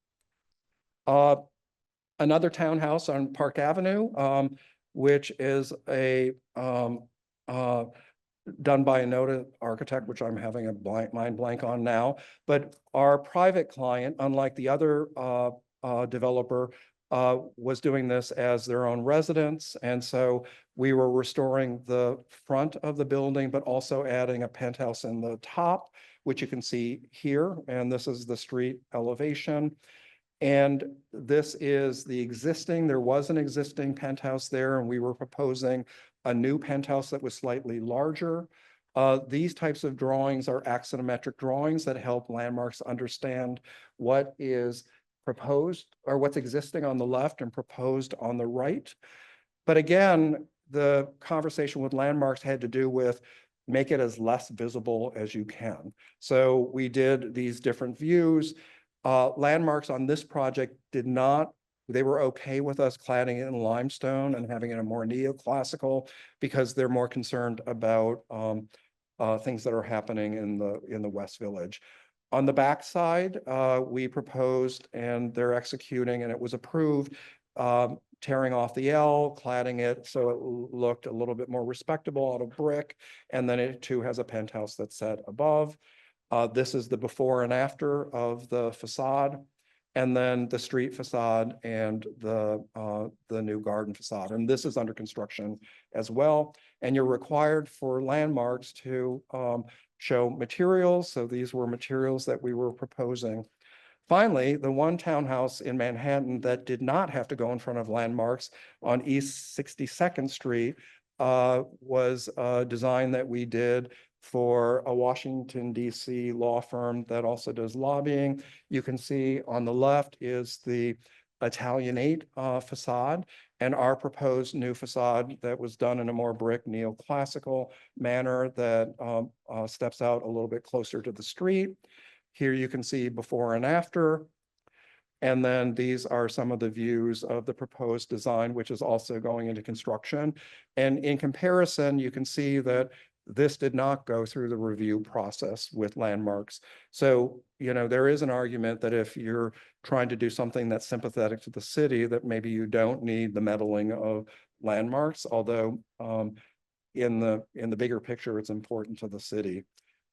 Another townhouse on Park Avenue, which is a done by a noted architect, which I'm having a mind blank on now. But our private client, unlike the other developer, was doing this as their own residence. And so we were restoring the front of the building, but also adding a penthouse in the top, which you can see here. And this is the street elevation. And this is the existing, there was an existing penthouse there, and we were proposing a new penthouse that was slightly larger. These types of drawings are axonometric drawings that help landmarks understand what is proposed or what's existing on the left and proposed on the right. But again, the conversation with landmarks had to do with make it as less visible as you can. So we did these different views. Landmarks on this project did not, they were okay with us cladding it in limestone and having it a more neoclassical because they're more concerned about things that are happening in the West Village. On the backside, we proposed and they're executing, and it was approved, tearing off the L, cladding it so it looked a little bit more respectable out of brick, and then it too has a penthouse that's set above. This is the before and after of the facade, and then the street facade and the new garden facade. And this is under construction as well. And you're required for landmarks to show materials. So these were materials that we were proposing. Finally, the one townhouse in Manhattan that did not have to go in front of landmarks on East 62nd Street was a design that we did for a Washington, D.C. law firm that also does lobbying. You can see on the left is the Italianate facade, and our proposed new facade that was done in a more brick neoclassical manner that steps out a little bit closer to the street. Here you can see before and after. And then these are some of the views of the proposed design, which is also going into construction. And in comparison, you can see that this did not go through the review process with landmarks. So, there is an argument that if you're trying to do something that's sympathetic to the city, that maybe you don't need the meddling of landmarks, although in the bigger picture, it's important to the city.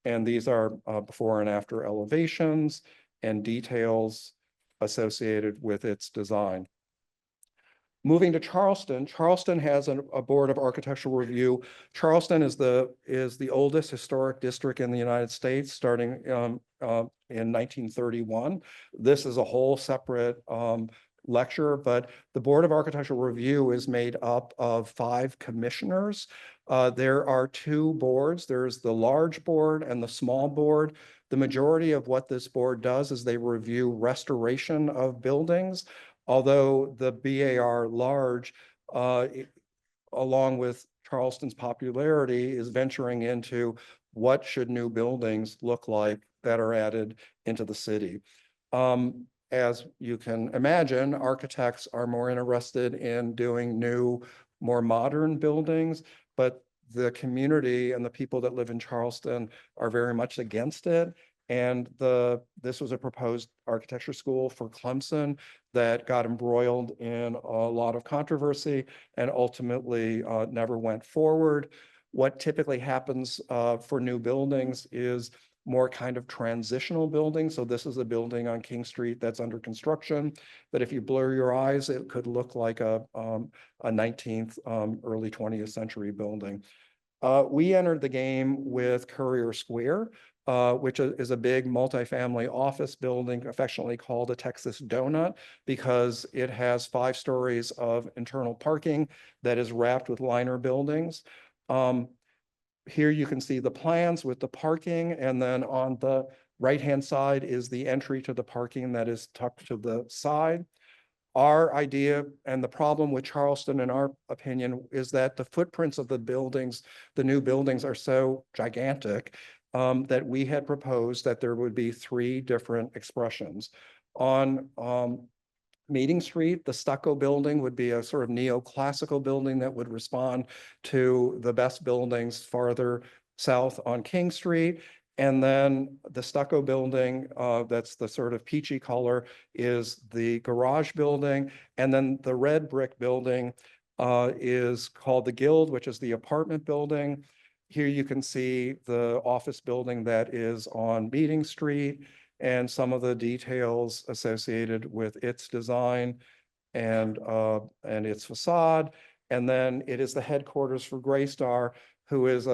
And these are before and after elevations and details associated with its design. Moving to Charleston, Charleston has a board of architectural review. Charleston is the oldest historic district in the United States, starting in 1931. This is a whole separate lecture, but the Board of Architectural Review is made up of 5 commissioners. There are 2 boards. There's the large board and the small board. The majority of what this board does is they review restoration of buildings, although the BAR large, along with Charleston's popularity, is venturing into what should new buildings look like that are added into the city. As you can imagine, architects are more interested in doing new, more modern buildings, but the community and the people that live in Charleston are very much against it. And this was a proposed architecture school for Clemson that got embroiled in a lot of controversy and ultimately never went forward. What typically happens for new buildings is more kind of transitional buildings. So this is a building on King Street that's under construction, but if you blur your eyes, it could look like a 19th, early 20th century building. We entered the game with Courier Square, which is a big multifamily office building affectionately called a Texas Donut because it has 5 stories of internal parking that is wrapped with liner buildings. Here you can see the plans with the parking, and then on the right-hand side is the entry to the parking that is tucked to the side. Our idea and the problem with Charleston, in our opinion, is that the footprints of the buildings, the new buildings, are so gigantic that we had proposed that there would be 3 different expressions. On Meeting Street, the stucco building would be a sort of neoclassical building that would respond to the best buildings farther south on King Street. And then the stucco building, that's the sort of peachy color, is the garage building. And then the red brick building is called the Guild, which is the apartment building. Here you can see the office building that is on Meeting Street and some of the details associated with its design and its facade. And then it is the headquarters for Greystar, who is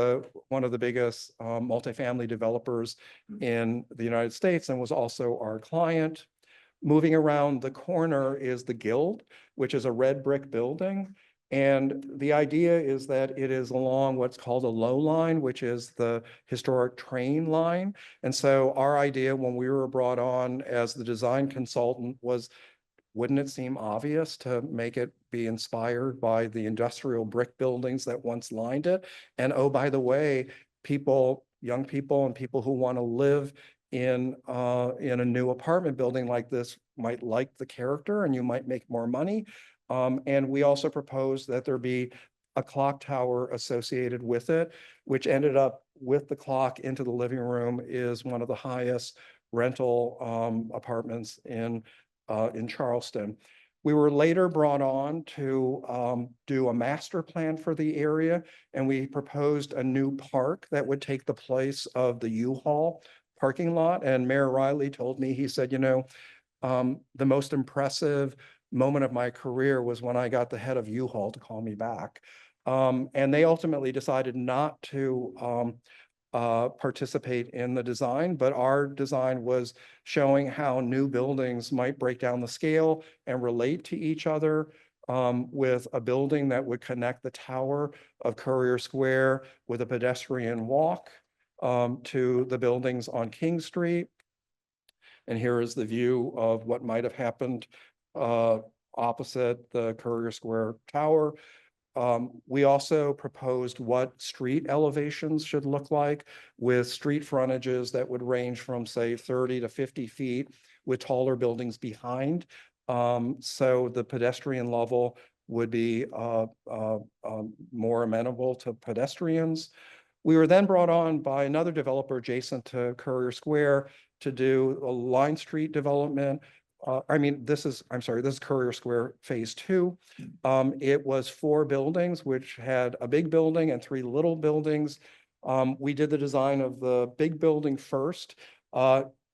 one of the biggest multifamily developers in the United States and was also our client. Moving around the corner is the Guild, which is a red brick building. And the idea is that it is along what's called a low line, which is the historic train line. And so our idea when we were brought on as the design consultant was, wouldn't it seem obvious to make it be inspired by the industrial brick buildings that once lined it? And oh, by the way, young people and people who want to live in a new apartment building like this might like the character and you might make more money. And we also proposed that there be a clock tower associated with it, which ended up with the clock into the living room is one of the highest rental apartments in Charleston. We were later brought on to do a master plan for the area, and we proposed a new park that would take the place of the U-Haul parking lot. And Mayor Riley told me, he said, the most impressive moment of my career was when I got the head of U-Haul to call me back. And they ultimately decided not to participate in the design, but our design was showing how new buildings might break down the scale and relate to each other with a building that would connect the tower of Courier Square with a pedestrian walk to the buildings on King Street. And here is the view of what might have happened opposite the Courier Square Tower. We also proposed what street elevations should look like with street frontages that would range from, say, 30 to 50 feet with taller buildings behind. So the pedestrian level would be more amenable to pedestrians. We were then brought on by another developer adjacent to Courier Square to do a Line Street development. This is Courier Square Phase 2. It was 4 buildings, which had a big building and 3 little buildings. We did the design of the big building first.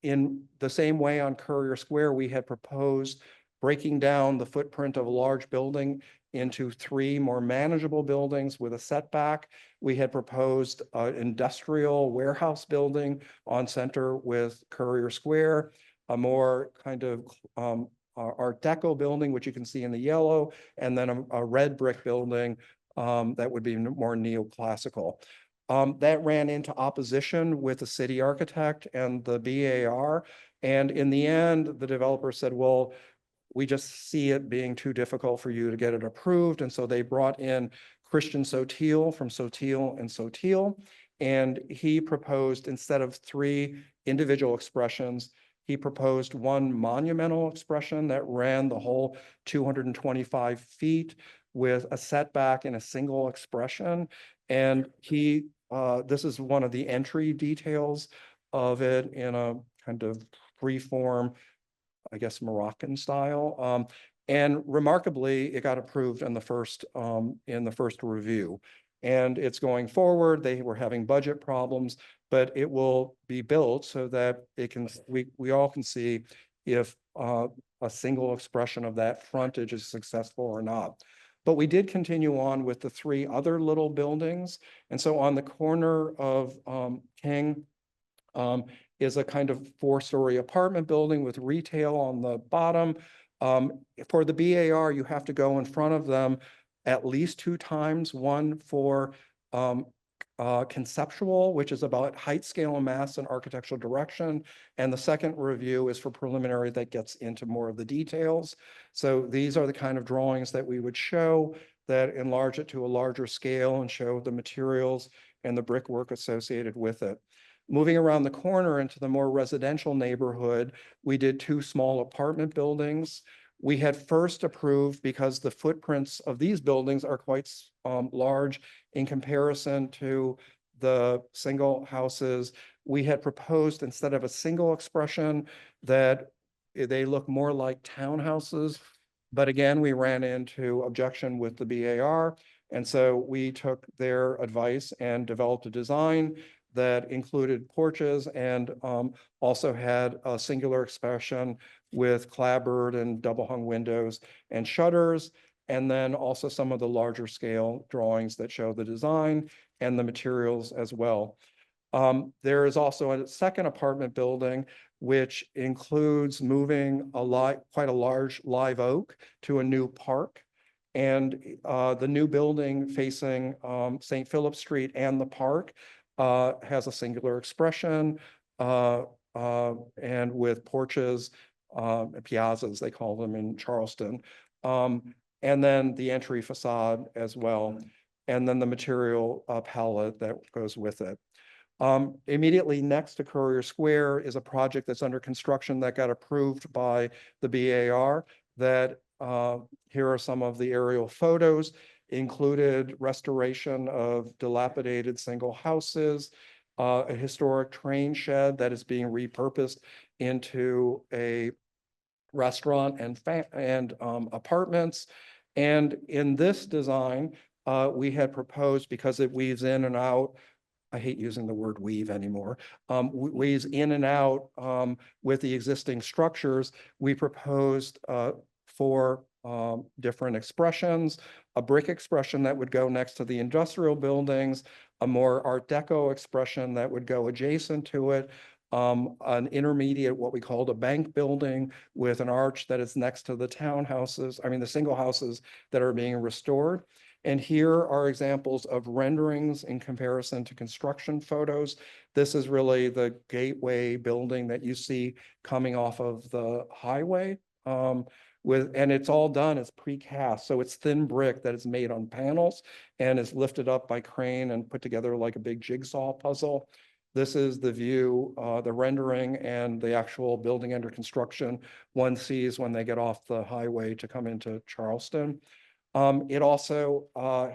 In the same way on Courier Square, we had proposed breaking down the footprint of a large building into 3 more manageable buildings with a setback. We had proposed an industrial warehouse building on center with Courier Square, a more kind of Art Deco building, which you can see in the yellow, and then a red brick building that would be more neoclassical. That ran into opposition with the city architect and the BAR. And in the end, the developer said, well, we just see it being too difficult for you to get it approved. And so they brought in Christian Sotil from Sotil and Sotil. And he proposed, instead of 3 individual expressions, he proposed 1 monumental expression that ran the whole 225 feet with a setback in a single expression. And this is one of the entry details of it in a kind of freeform, I guess, Moroccan style. And remarkably, it got approved in the first review. and it's going forward. They were having budget problems, but it will be built so that it can, we all can see if a single expression of that frontage is successful or not. But we did continue on with the three other little buildings. And so on the corner of King is a kind of four-story apartment building with retail on the bottom. For the BAR, you have to go in front of them at least two times, one for conceptual, which is about height, scale, and mass and architectural direction. And the second review is for preliminary that gets into more of the details. So these are the kind of drawings that we would show that enlarge it to a larger scale and show the materials and the brickwork associated with it. Moving around the corner into the more residential neighborhood, we did two small apartment buildings. We had first approved, because the footprints of these buildings are quite large in comparison to the single houses, we had proposed, instead of a single expression, that they look more like townhouses. But again, we ran into objection with the BAR. And so we took their advice and developed a design that included porches and also had a singular expression with clapboard and double hung windows and shutters, and then also some of the larger scale drawings that show the design and the materials as well. There is also a second apartment building, which includes moving quite a large live oak to a new park. And the new building facing St. Philip Street and the park has a singular expression and with porches, piazzas, they call them in Charleston. And then the entry facade as well. And then the material palette that goes with it. Immediately next to Courier Square is a project that's under construction that got approved by the BAR that here are some of the aerial photos, included restoration of dilapidated single houses, a historic train shed that is being repurposed into a restaurant and apartments. And in this design, we had proposed, because it weaves in and out, I hate using the word weave anymore, weaves in and out with the existing structures, we proposed four different expressions, a brick expression that would go next to the industrial buildings, a more Art Deco expression that would go adjacent to it, an intermediate, what we called a bank building with an arch that is next to the townhouses, the single houses that are being restored. And here are examples of renderings in comparison to construction photos. This is really the gateway building that you see coming off of the highway. And it's all done as precast. So it's thin brick that is made on panels and is lifted up by crane and put together like a big jigsaw puzzle. This is the view, the rendering and the actual building under construction one sees when they get off the highway to come into Charleston. It also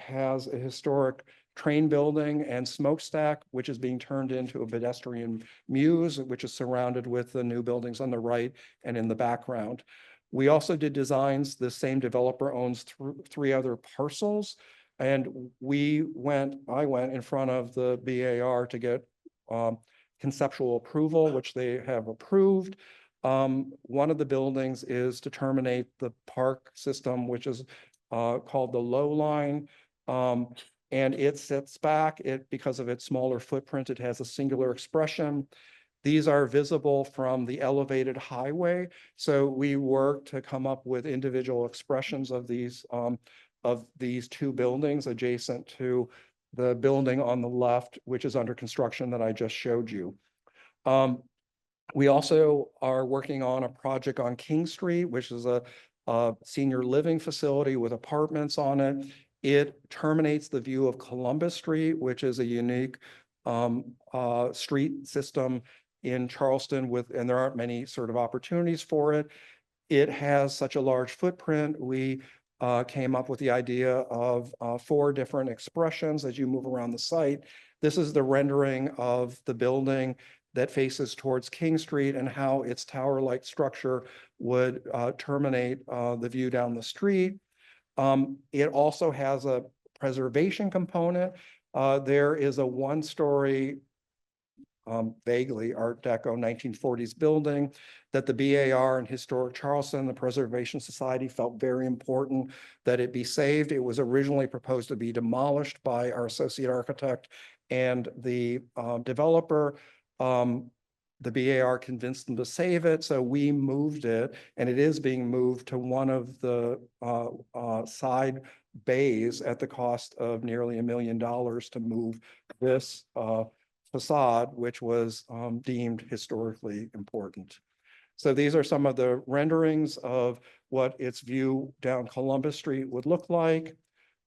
has a historic train building and smokestack, which is being turned into a pedestrian muse, which is surrounded with the new buildings on the right and in the background. We also did designs. The same developer owns three other parcels. And I went in front of the BAR to get conceptual approval, which they have approved. One of the buildings is to terminate the park system, which is called the low line. And it sits back. Because of its smaller footprint, it has a singular expression. These are visible from the elevated highway. So we work to come up with individual expressions of these two buildings adjacent to the building on the left, which is under construction that I just showed you. We also are working on a project on King Street, which is a senior living facility with apartments on it. It terminates the view of Columbus Street, which is a unique street system in Charleston and there aren't many sort of opportunities for it. It has such a large footprint. We came up with the idea of four different expressions as you move around the site. This is the rendering of the building that faces towards King Street and how its tower-like structure would terminate the view down the street. It also has a preservation component, there is a one-story vaguely Art Deco 1940s building that the BAR and Historic Charleston, the Preservation Society, felt very important that it be saved. It was originally proposed to be demolished by our associate architect and the developer. The BAR convinced them to save it, so we moved it, and it is being moved to one of the side bays at the cost of nearly $1 million to move this facade, which was deemed historically important. So these are some of the renderings of what its view down Columbus Street would look like.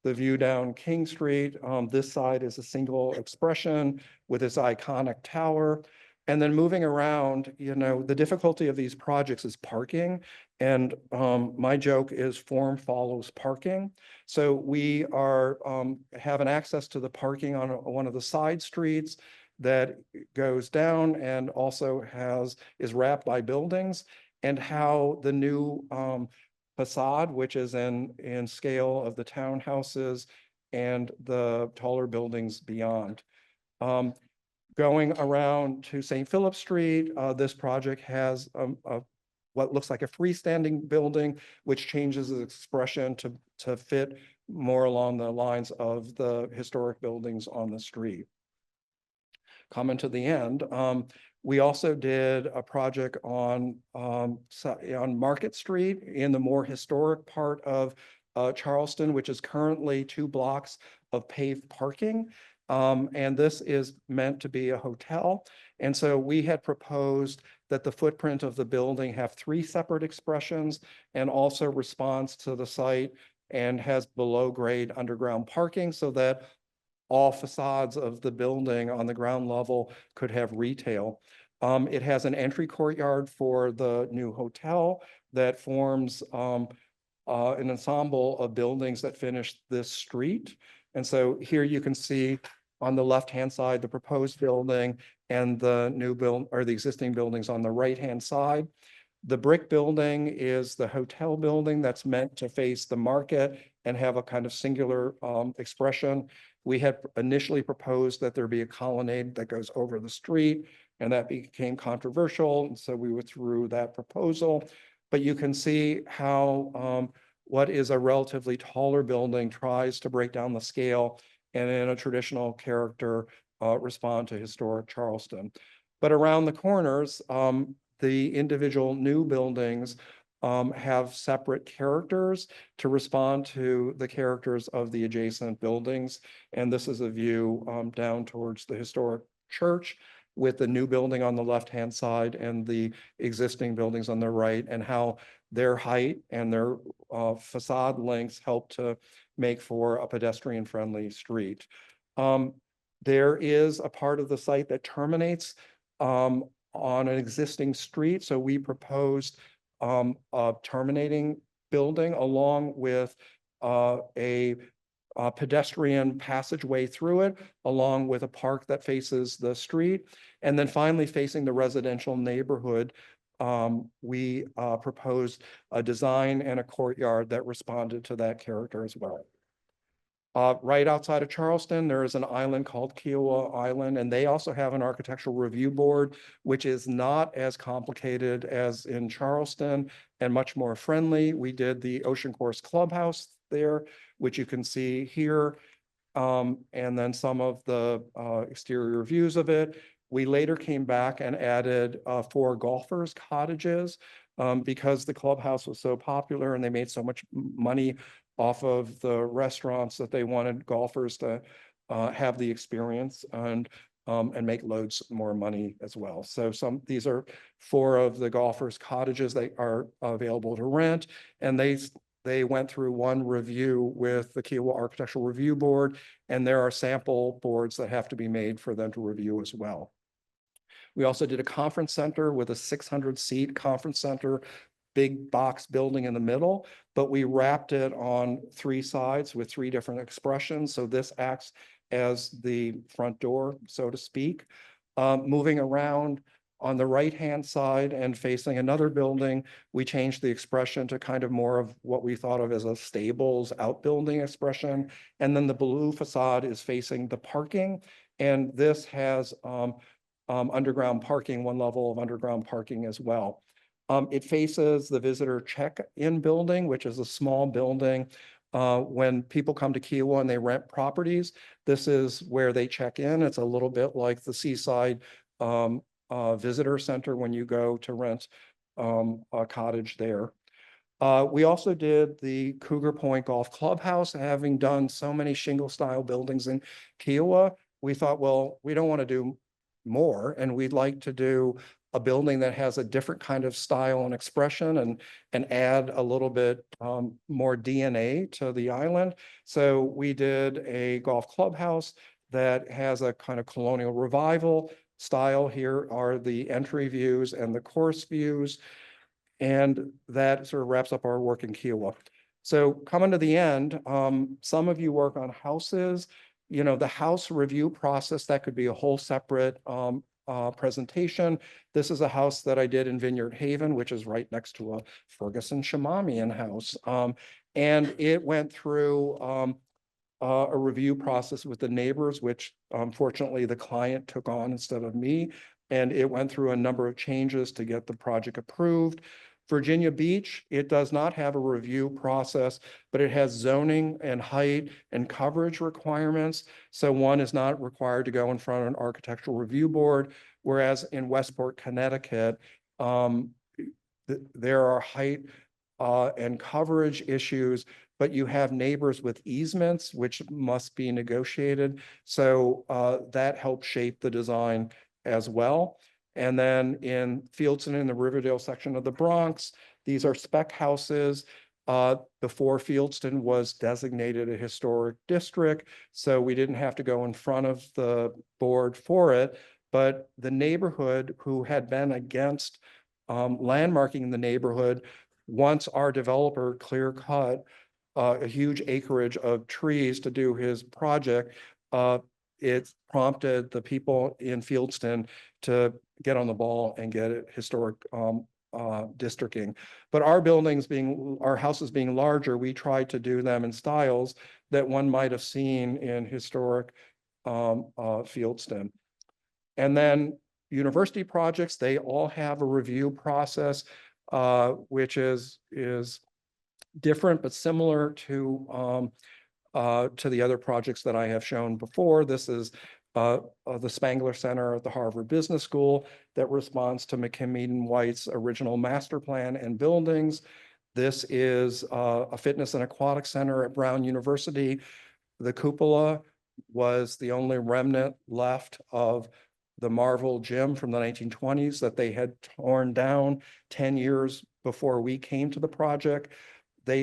The view down King Street, this side is a single expression with its iconic tower. And then moving around, you know, the difficulty of these projects is parking. And my joke is form follows parking. So we are have an access to the parking on one of the side streets that goes down and also is wrapped by buildings, and how the new facade, which is in scale of the townhouses and the taller buildings beyond. Going around to St. Philip Street, this project has what looks like a freestanding building, which changes its expression to fit more along the lines of the historic buildings on the street. Coming to the end, we also did a project on Market Street in the more historic part of Charleston, which is currently 2 blocks of paved parking. And this is meant to be a hotel. And so we had proposed that the footprint of the building have 3 separate expressions and also responds to the site and has below grade underground parking so that all facades of the building on the ground level could have retail. It has an entry courtyard for the new hotel that forms an ensemble of buildings that finish this street. And so here you can see on the left-hand side, the proposed building and the new build or the existing buildings on the right-hand side. The brick building is the hotel building that's meant to face the market and have a kind of singular expression. We had initially proposed that there be a colonnade that goes over the street, and that became controversial, and so we withdrew that proposal. But you can see how what is a relatively taller building tries to break down the scale and in a traditional character respond to historic Charleston. But around the corners, the individual new buildings have separate characters to respond to the characters of the adjacent buildings. And this is a view down towards the historic church with the new building on the left-hand side and the existing buildings on the right, and how their height and their facade lengths help to make for a pedestrian-friendly street. There is a part of the site that terminates on an existing street. So we proposed a terminating building along with a pedestrian passageway through it, along with a park that faces the street. And then finally, facing the residential neighborhood, we proposed a design and a courtyard that responded to that character as well. Right outside of Charleston, there is an island called Kiowa Island, and they also have an architectural review board, which is not as complicated as in Charleston and much more friendly. We did the Ocean Course Clubhouse there, which you can see here, and then some of the exterior views of it. We later came back and added 4 golfers' cottages because the clubhouse was so popular and they made so much money off of the restaurants that they wanted golfers to have the experience and make loads more money as well. So these are 4 of the golfers' cottages that are available to rent, and they went through one review with the Kiowa Architectural Review Board, and there are sample boards that have to be made for them to review as well. We also did a conference center with a 600-seat conference center, big box building in the middle, but we wrapped it on 3 sides with 3 different expressions. So this acts as the front door, so to speak. Moving around On the right-hand side and facing another building, we changed the expression to kind of more of what we thought of as a stables outbuilding expression. And then the blue facade is facing the parking. And this has underground parking, one level of underground parking as well. It faces the visitor check-in building, which is a small building. When people come to Kiowa and they rent properties, this is where they check in. It's a little bit like the Seaside visitor center when you go to rent a cottage there. We also did the Cougar Point Golf Clubhouse. Having done so many shingle style buildings in Kiowa, we thought, well, we don't want to do more, and we'd like to do a building that has a different kind of style and expression and add a little bit more DNA to the island. So we did a golf clubhouse that has a kind of colonial revival style. Here are the entry views and the course views. And that sort of wraps up our work in Kiowa. So coming to the end, some of you work on houses. You know, the house review process, that could be a whole separate presentation. This is a house that I did in Vineyard Haven, which is right next to a Ferguson Shamamian house. And it went through a review process with the neighbors, which fortunately the client took on instead of me. And it went through a number of changes to get the project approved. Virginia Beach, it does not have a review process, but it has zoning and height and coverage requirements. So one is not required to go in front of an architectural review board, whereas in Westport, Connecticut, there are height and coverage issues, but you have neighbors with easements, which must be negotiated. So that helped shape the design as well. And then in Fieldson, in the Riverdale section of the Bronx, these are spec houses. Before Fieldson was designated a historic district, so we didn't have to go in front of the board for it. But the neighborhood, who had been against landmarking the neighborhood, once our developer clear cut a huge acreage of trees to do his project, it prompted the people in Fieldston to get on the ball and get it historic districting. But our houses being larger, we tried to do them in styles that one might have seen in historic Fieldston. And then university projects, they all have a review process, which is different but similar to the other projects that I have shown before. This is the Spangler Center at the Harvard Business School that responds to McKim White's original master plan and buildings. This is a fitness and aquatic center at Brown University. The cupola was the only remnant left of the Marvel gym from the 1920s that they had torn down 10 years before we came to the project.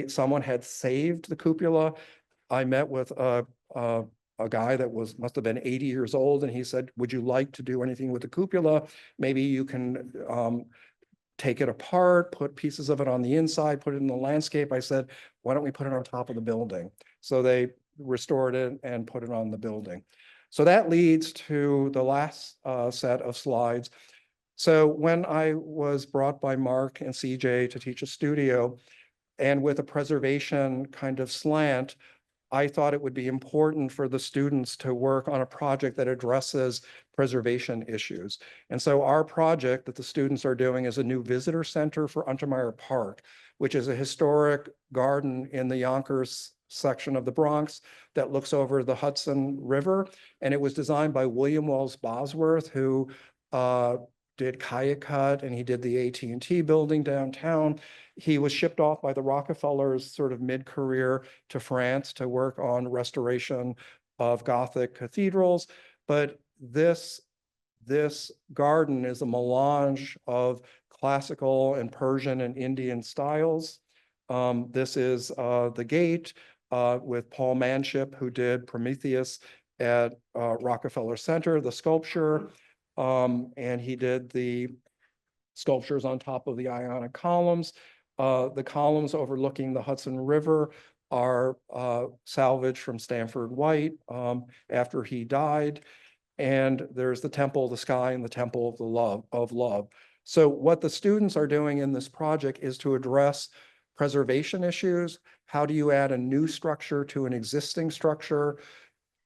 Someone had saved the cupola. I met with a guy that must have been 80 years old, and he said, would you like to do anything with the cupola? Maybe you can take it apart, put pieces of it on the inside, put it in the landscape. I said, why don't we put it on top of the building? So they restored it and put it on the building. So that leads to the last set of slides. So when I was brought by Mark and CJ to teach a studio, and with a preservation kind of slant, I thought it would be important for the students to work on a project that addresses preservation issues. And so our project that the students are doing is a new visitor center for Untermeyer Park, which is a historic garden in the Yonkers section of the Bronx that looks over the Hudson River. And it was designed by William Wells Bosworth, who did Kayakut, and he did the AT&T building downtown. He was shipped off by the Rockefellers sort of mid-career to France to work on restoration of Gothic cathedrals. But this garden is a melange of classical and Persian and Indian styles. This is the gate with Paul Manship, who did Prometheus at Rockefeller Center, the sculpture. And he did the sculptures on top of the Ionic columns. The columns overlooking the Hudson River are salvaged from Stanford White after he died. and there's the temple of the sky and the temple of the love. So what the students are doing in this project is to address preservation issues. How do you add a new structure to an existing structure?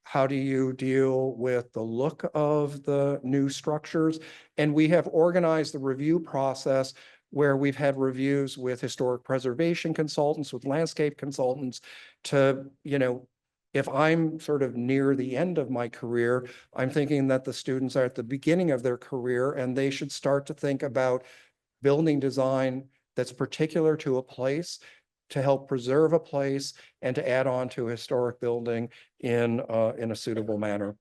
How do you deal with the look of the new structures? And we have organized the review process where we've had reviews with historic preservation consultants, with landscape consultants to, if I'm sort of near the end of my career, I'm thinking that the students are at the beginning of their career and they should start to think about building design that's particular to a place to help preserve a place and to add on to a historic building in a suitable manner.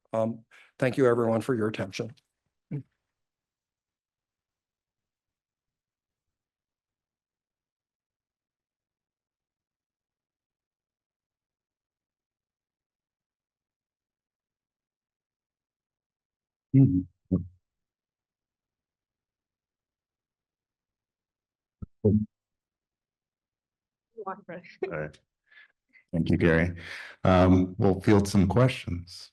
Thank you, everyone, for your attention. Mhm. All right. Thank you, Gary. We'll field some questions.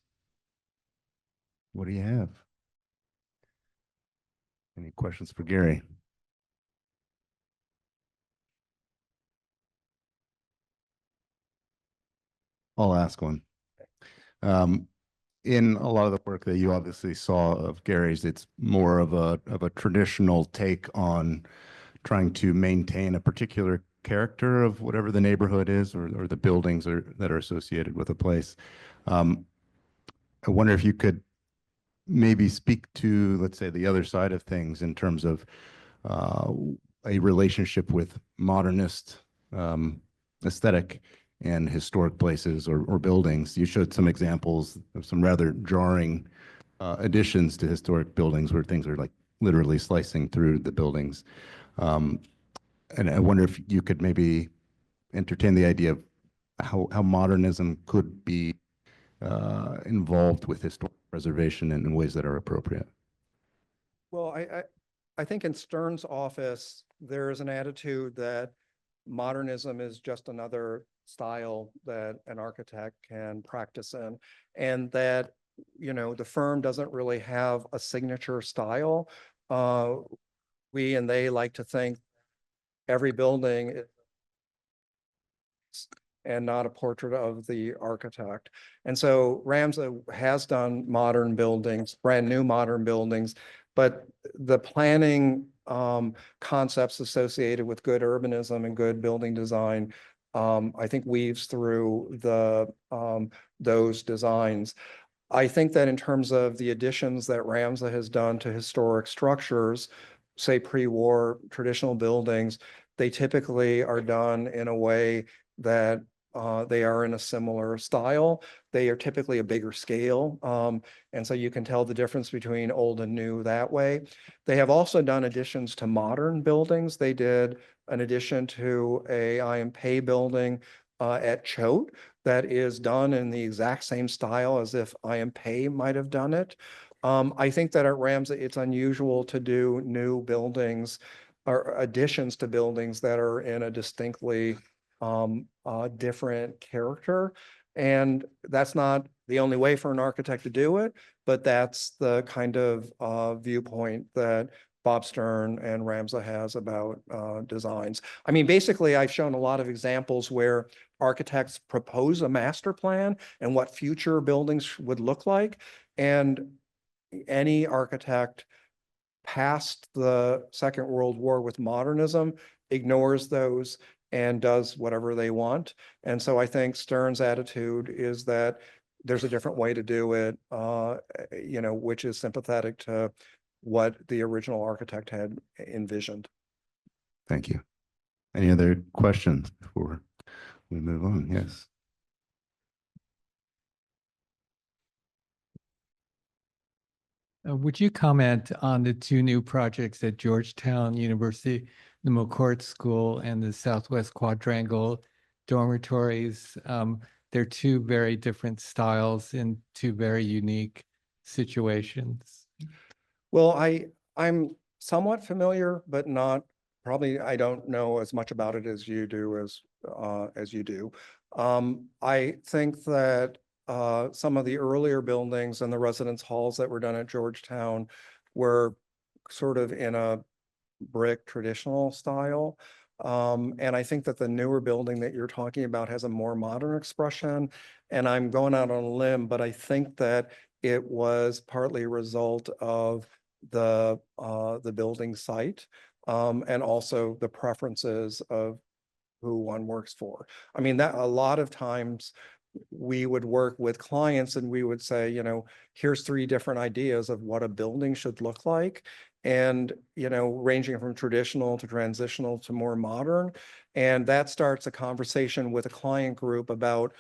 What do you have? Any questions for Gary? I'll ask one. In a lot of the work that you obviously saw of Gary's, it's more of a traditional take on trying to maintain a particular character of whatever the neighborhood is or the buildings that are associated with a place. I wonder if you could maybe speak to, let's say, the other side of things in terms of uh, a relationship with modernist aesthetic and historic places or buildings. You showed some examples of some rather jarring additions to historic buildings where things are like literally slicing through the buildings. Um, and I wonder if you could maybe entertain the idea of how modernism could be involved with historic preservation in ways that are appropriate. Well, I think in Stern's office, there is an attitude that modernism is just another style that an architect can practice in, and that, the firm doesn't really have a signature style. We and they like to think every building is and not a portrait of the architect. And so Ramsay has done modern buildings, brand new modern buildings, but the planning concepts associated with good urbanism and good building design, I think weaves through those designs. I think that in terms of the additions that Ramsay has done to historic structures, say pre-war traditional buildings, they typically are done in a way that they are in a similar style. They are typically a bigger scale. And so you can tell the difference between old and new that way. They have also done additions to modern buildings. They did an addition to a I.M. building at Choate that is done in the exact same style as if I.M. might have done it. I think that at Ramsay, it's unusual to do new buildings or additions to buildings that are in a distinctly different character. And that's not the only way for an architect to do it, but that's the kind of viewpoint that Bob Stern and Ramsay has about designs. I mean, basically, I've shown a lot of examples where architects propose a master plan and what future buildings would look like. And any architect past the Second World War with modernism ignores those and does whatever they want. And so I think Stern's attitude is that there's a different way to do it, which is sympathetic to what the original architect had envisioned. Thank you. Any other questions before we move on? Yes. Would you comment on the two new projects at Georgetown University, the McCourt School and the Southwest Quadrangle dormitories? They're two very different styles in two very unique situations. Well, I'm somewhat familiar, but not probably I don't know as much about it as you do as you do. I think that some of the earlier buildings and the residence halls that were done at Georgetown were sort of in a brick traditional style. And I think that the newer building that you're talking about has a more modern expression. And I'm going out on a limb, but I think that it was partly a result of the building site, and also the preferences of who one works for. I mean, that a lot of times we would work with clients and we would say, here's 3 different ideas of what a building should look like. And, ranging from traditional to transitional to more modern. And that starts a conversation with a client group about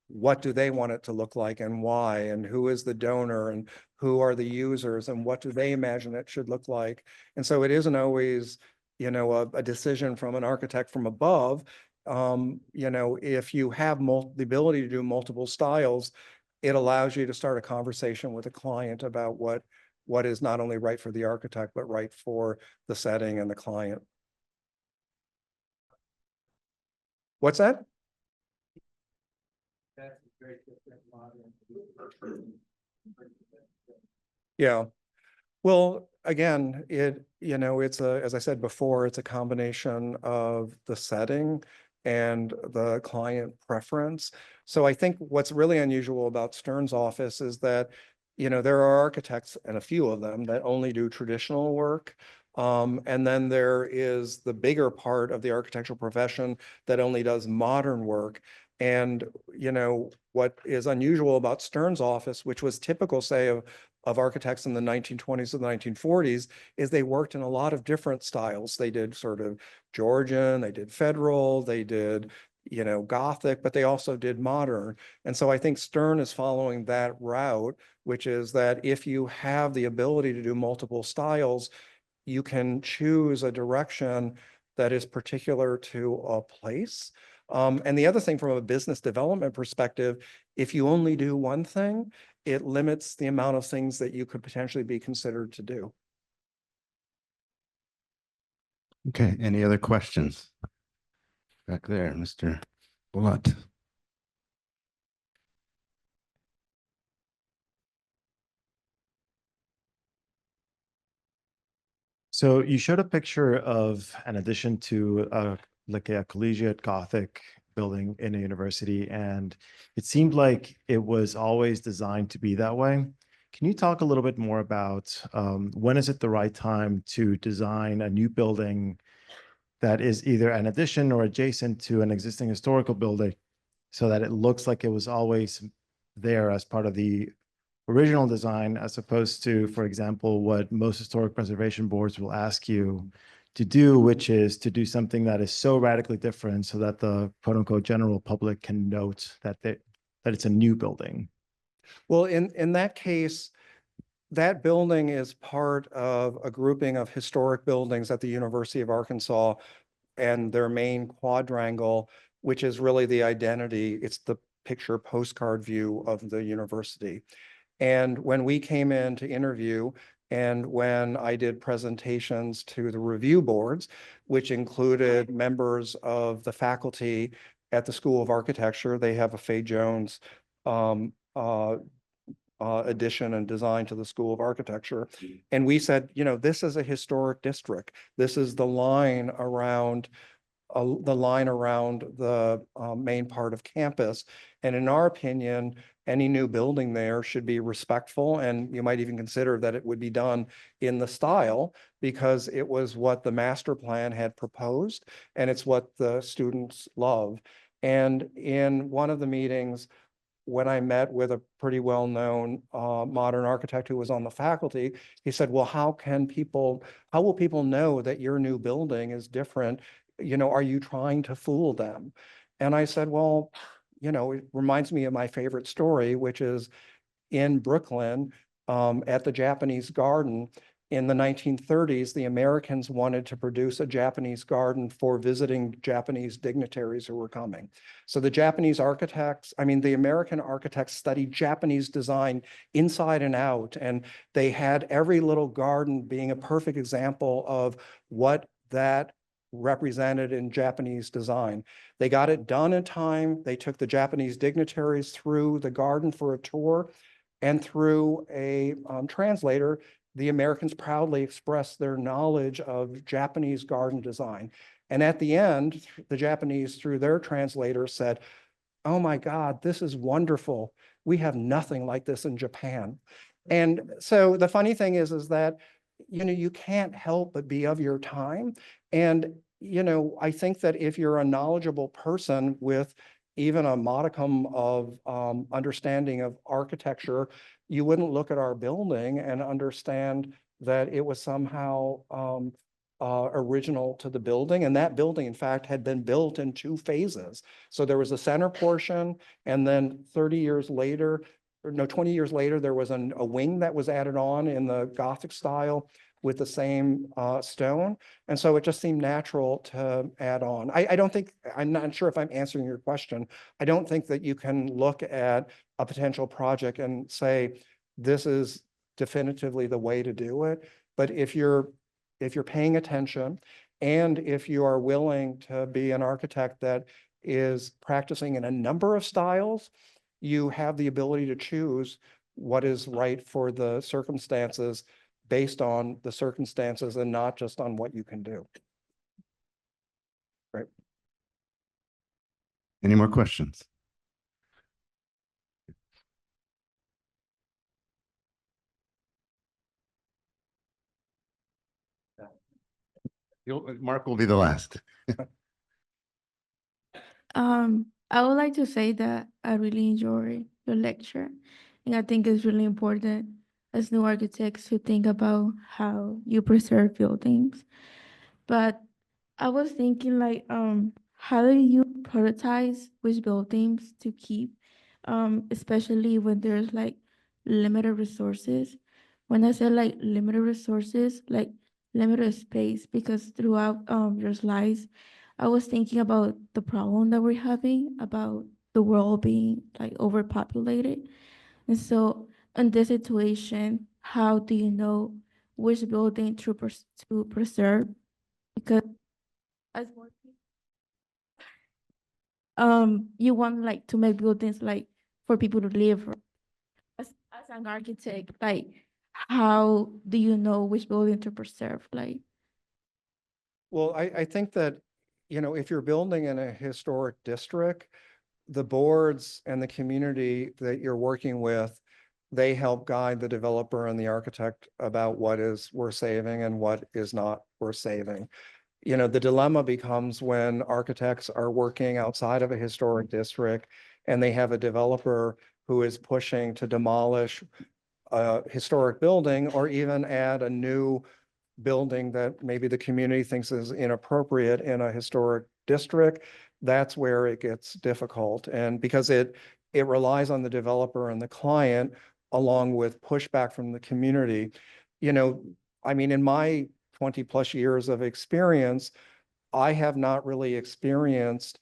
what do they want it to look like and why, and who is the donor and who are the users and what do they imagine it should look like. And so it isn't always, a decision from an architect from above. If you have the ability to do multiple styles, it allows you to start a conversation with a client about what is not only right for the architect, but right for the setting and the client. What's that? Yeah. Well, again, it's as I said before, it's a combination of the setting and the client preference. So I think what's really unusual about Stern's office is that, there are architects, and a few of them, that only do traditional work. And then there is the bigger part of the architectural profession that only does modern work. And, what is unusual about Stern's office, which was typical, say, of architects in the 1920s and the 1940s, is they worked in a lot of different styles. They did sort of Georgian, they did Federal, they did, Gothic, but they also did modern. And so I think Stern is following that route, which is that if you have the ability to do multiple styles, you can choose a direction that is particular to a place. And the other thing from a business development perspective, if you only do one thing, it limits the amount of things that you could potentially be considered to do. Okay, any other questions? Back there, Mr. Bullitt. So you showed a picture of an addition to like a collegiate Gothic building in a university, and it seemed like it was always designed to be that way. Can you talk a little bit more about when is it the right time to design a new building that is either an addition or adjacent to an existing historical building so that it looks like it was always there as part of the original design, as opposed to, for example, what most historic preservation boards will ask you to do, which is to do something that is so radically different so that the quote unquote general public can note that it's a new building. Well, in that case, that building is part of a grouping of historic buildings at the University of Arkansas and their main quadrangle, which is really the identity. It's the picture postcard view of the university. And when we came in to interview, and when I did presentations to the review boards, which included members of the faculty at the School of Architecture, they have a Fay Jones addition and design to the School of Architecture. And we said, this is a historic district. This is the line around the main part of campus. And in our opinion, any new building there should be respectful, and you might even consider that it would be done in the style because it was what the master plan had proposed, and it's what the students love. And in one of the meetings, when I met with a pretty well-known modern architect who was on the faculty, he said, well, how will people know that your new building is different? Are you trying to fool them? And I said, well, it reminds me of my favorite story, which is in Brooklyn at the Japanese Garden. In the 1930s, the Americans wanted to produce a Japanese garden for visiting Japanese dignitaries who were coming. So the American architects studied Japanese design inside and out, and they had every little garden being a perfect example of what that represented in Japanese design. They got it done in time. They took the Japanese dignitaries through the garden for a tour, and through a translator, the Americans proudly expressed their knowledge of Japanese garden design. And at the end, the Japanese, through their translator, said, "Oh my God, this is wonderful. We have nothing like this in Japan." And so the funny thing is that, you can't help but be of your time. And, I think that if you're a knowledgeable person with even a modicum of understanding of architecture, you wouldn't look at our building and understand that it was somehow original to the building. And that building, in fact, had been built in 2 phases. So there was a center portion, and then 30 years later, or no, 20 years later, there was a wing that was added on in the Gothic style with the same stone. And so it just seemed natural to add on. I don't think, I'm not sure if I'm answering your question. I don't think that you can look at a potential project and say, this is definitively the way to do it. But if you're paying attention, and if you are willing to be an architect that is practicing in a number of styles, you have the ability to choose what is right for the circumstances based on the circumstances and not just on what you can do. Right. Any more questions? Mark will be the last. I would like to say that I really enjoy your lecture, and I think it's really important as new architects to think about how you preserve buildings. But I was thinking like, how do you prioritize which buildings to keep, especially when there's like limited resources? When I say like limited resources, like limited space, because throughout your slides, I was thinking about the problem that we're having about the world being like overpopulated. And so in this situation, how do you know which building to preserve? Because as more you want like to make buildings like for people to live. As an architect, like how do you know which building to preserve? Like, Well, I think that, if you're building in a historic district, the boards and the community that you're working with, they help guide the developer and the architect about what is worth saving and what is not worth saving. The dilemma becomes when architects are working outside of a historic district and they have a developer who is pushing to demolish a historic building or even add a new building that maybe the community thinks is inappropriate in a historic district. That's where it gets difficult. And because it relies on the developer and the client, along with pushback from the community. In my 20+ years of experience, I have not really experienced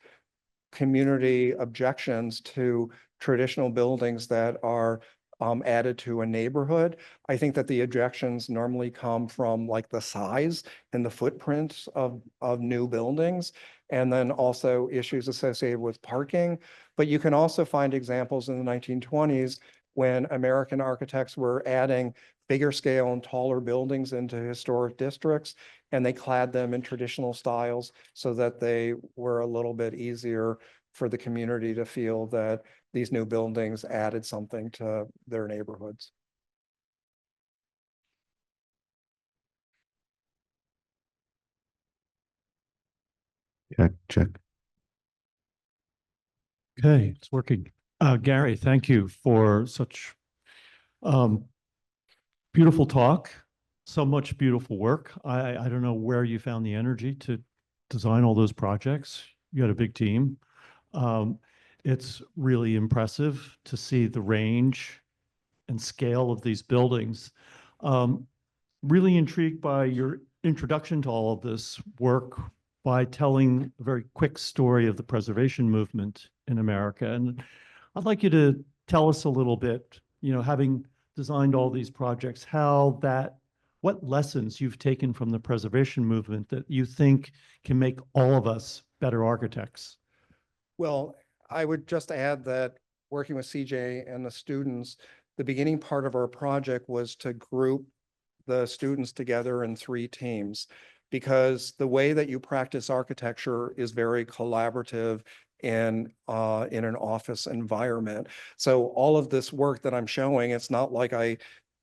community objections to traditional buildings that are added to a neighborhood. I think that the objections normally come from like the size and the footprints of new buildings, and then also issues associated with parking. But you can also find examples in the 1920s when American architects were adding bigger scale and taller buildings into historic districts, and they clad them in traditional styles so that they were a little bit easier for the community to feel that these new buildings added something to their neighborhoods. Check. Okay, it's working. Gary, thank you for such beautiful talk, so much beautiful work. I don't know where you found the energy to design all those projects. You had a big team. It's really impressive to see the range and scale of these buildings. Really intrigued by your introduction to all of this work by telling a very quick story of the preservation movement in America. And I'd like you to tell us a little bit, having designed all these projects, how that what lessons you've taken from the preservation movement that you think can make all of us better architects? Well, I would just add that working with CJ and the students, the beginning part of our project was to group the students together in 3 teams, because the way that you practice architecture is very collaborative in an office environment. So all of this work that I'm showing, it's not like I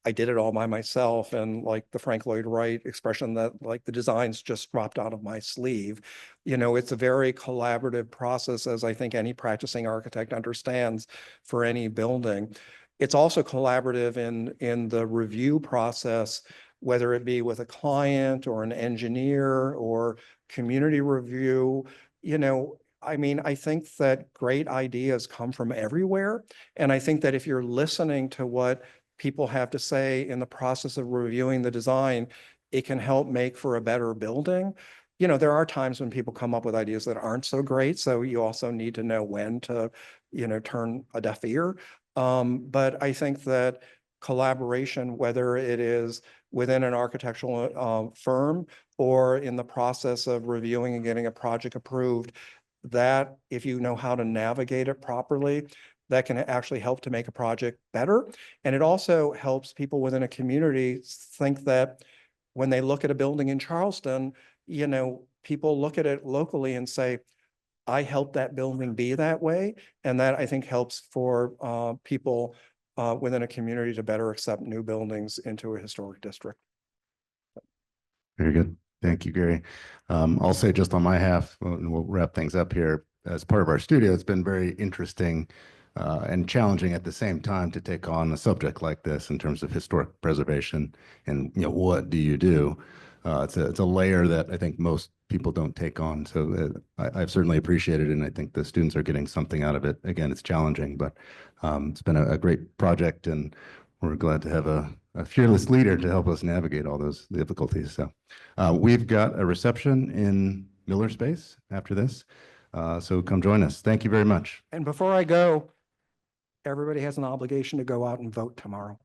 did it all by myself, and like the Frank Lloyd Wright expression that like the designs just dropped out of my sleeve. You know, it's a very collaborative process, as I think any practicing architect understands, for any building. It's also collaborative in the review process, whether it be with a client or an engineer or community review. You know, I mean, I think that great ideas come from everywhere. And I think that if you're listening to what people have to say in the process of reviewing the design, it can help make for a better building. You know, there are times when people come up with ideas that aren't so great, so you also need to know when to, you know, turn a deaf ear. But I think that collaboration, whether it is within an architectural firm or in the process of reviewing and getting a project approved, that if you know how to navigate it properly, that can actually help to make a project better. And it also helps people within a community think that when they look at a building in Charleston, you know, people look at it locally and say, I helped that building be that way. And that I think helps for people within a community to better accept new buildings into a historic district. Very good. Thank you, Gary. I'll say just on my half, and we'll wrap things up here. As part of our studio, it's been very interesting and challenging at the same time to take on a subject like this in terms of historic preservation and, you know, what do you do? It's a layer that I think most people don't take on. So I've certainly appreciated it, and I think the students are getting something out of it. Again, it's challenging, but it's been a great project, and we're glad to have a fearless leader to help us navigate all those difficulties. So we've got a reception in Miller Space after this. So come join us. Thank you very much. And before I go, everybody has an obligation to go out and vote tomorrow.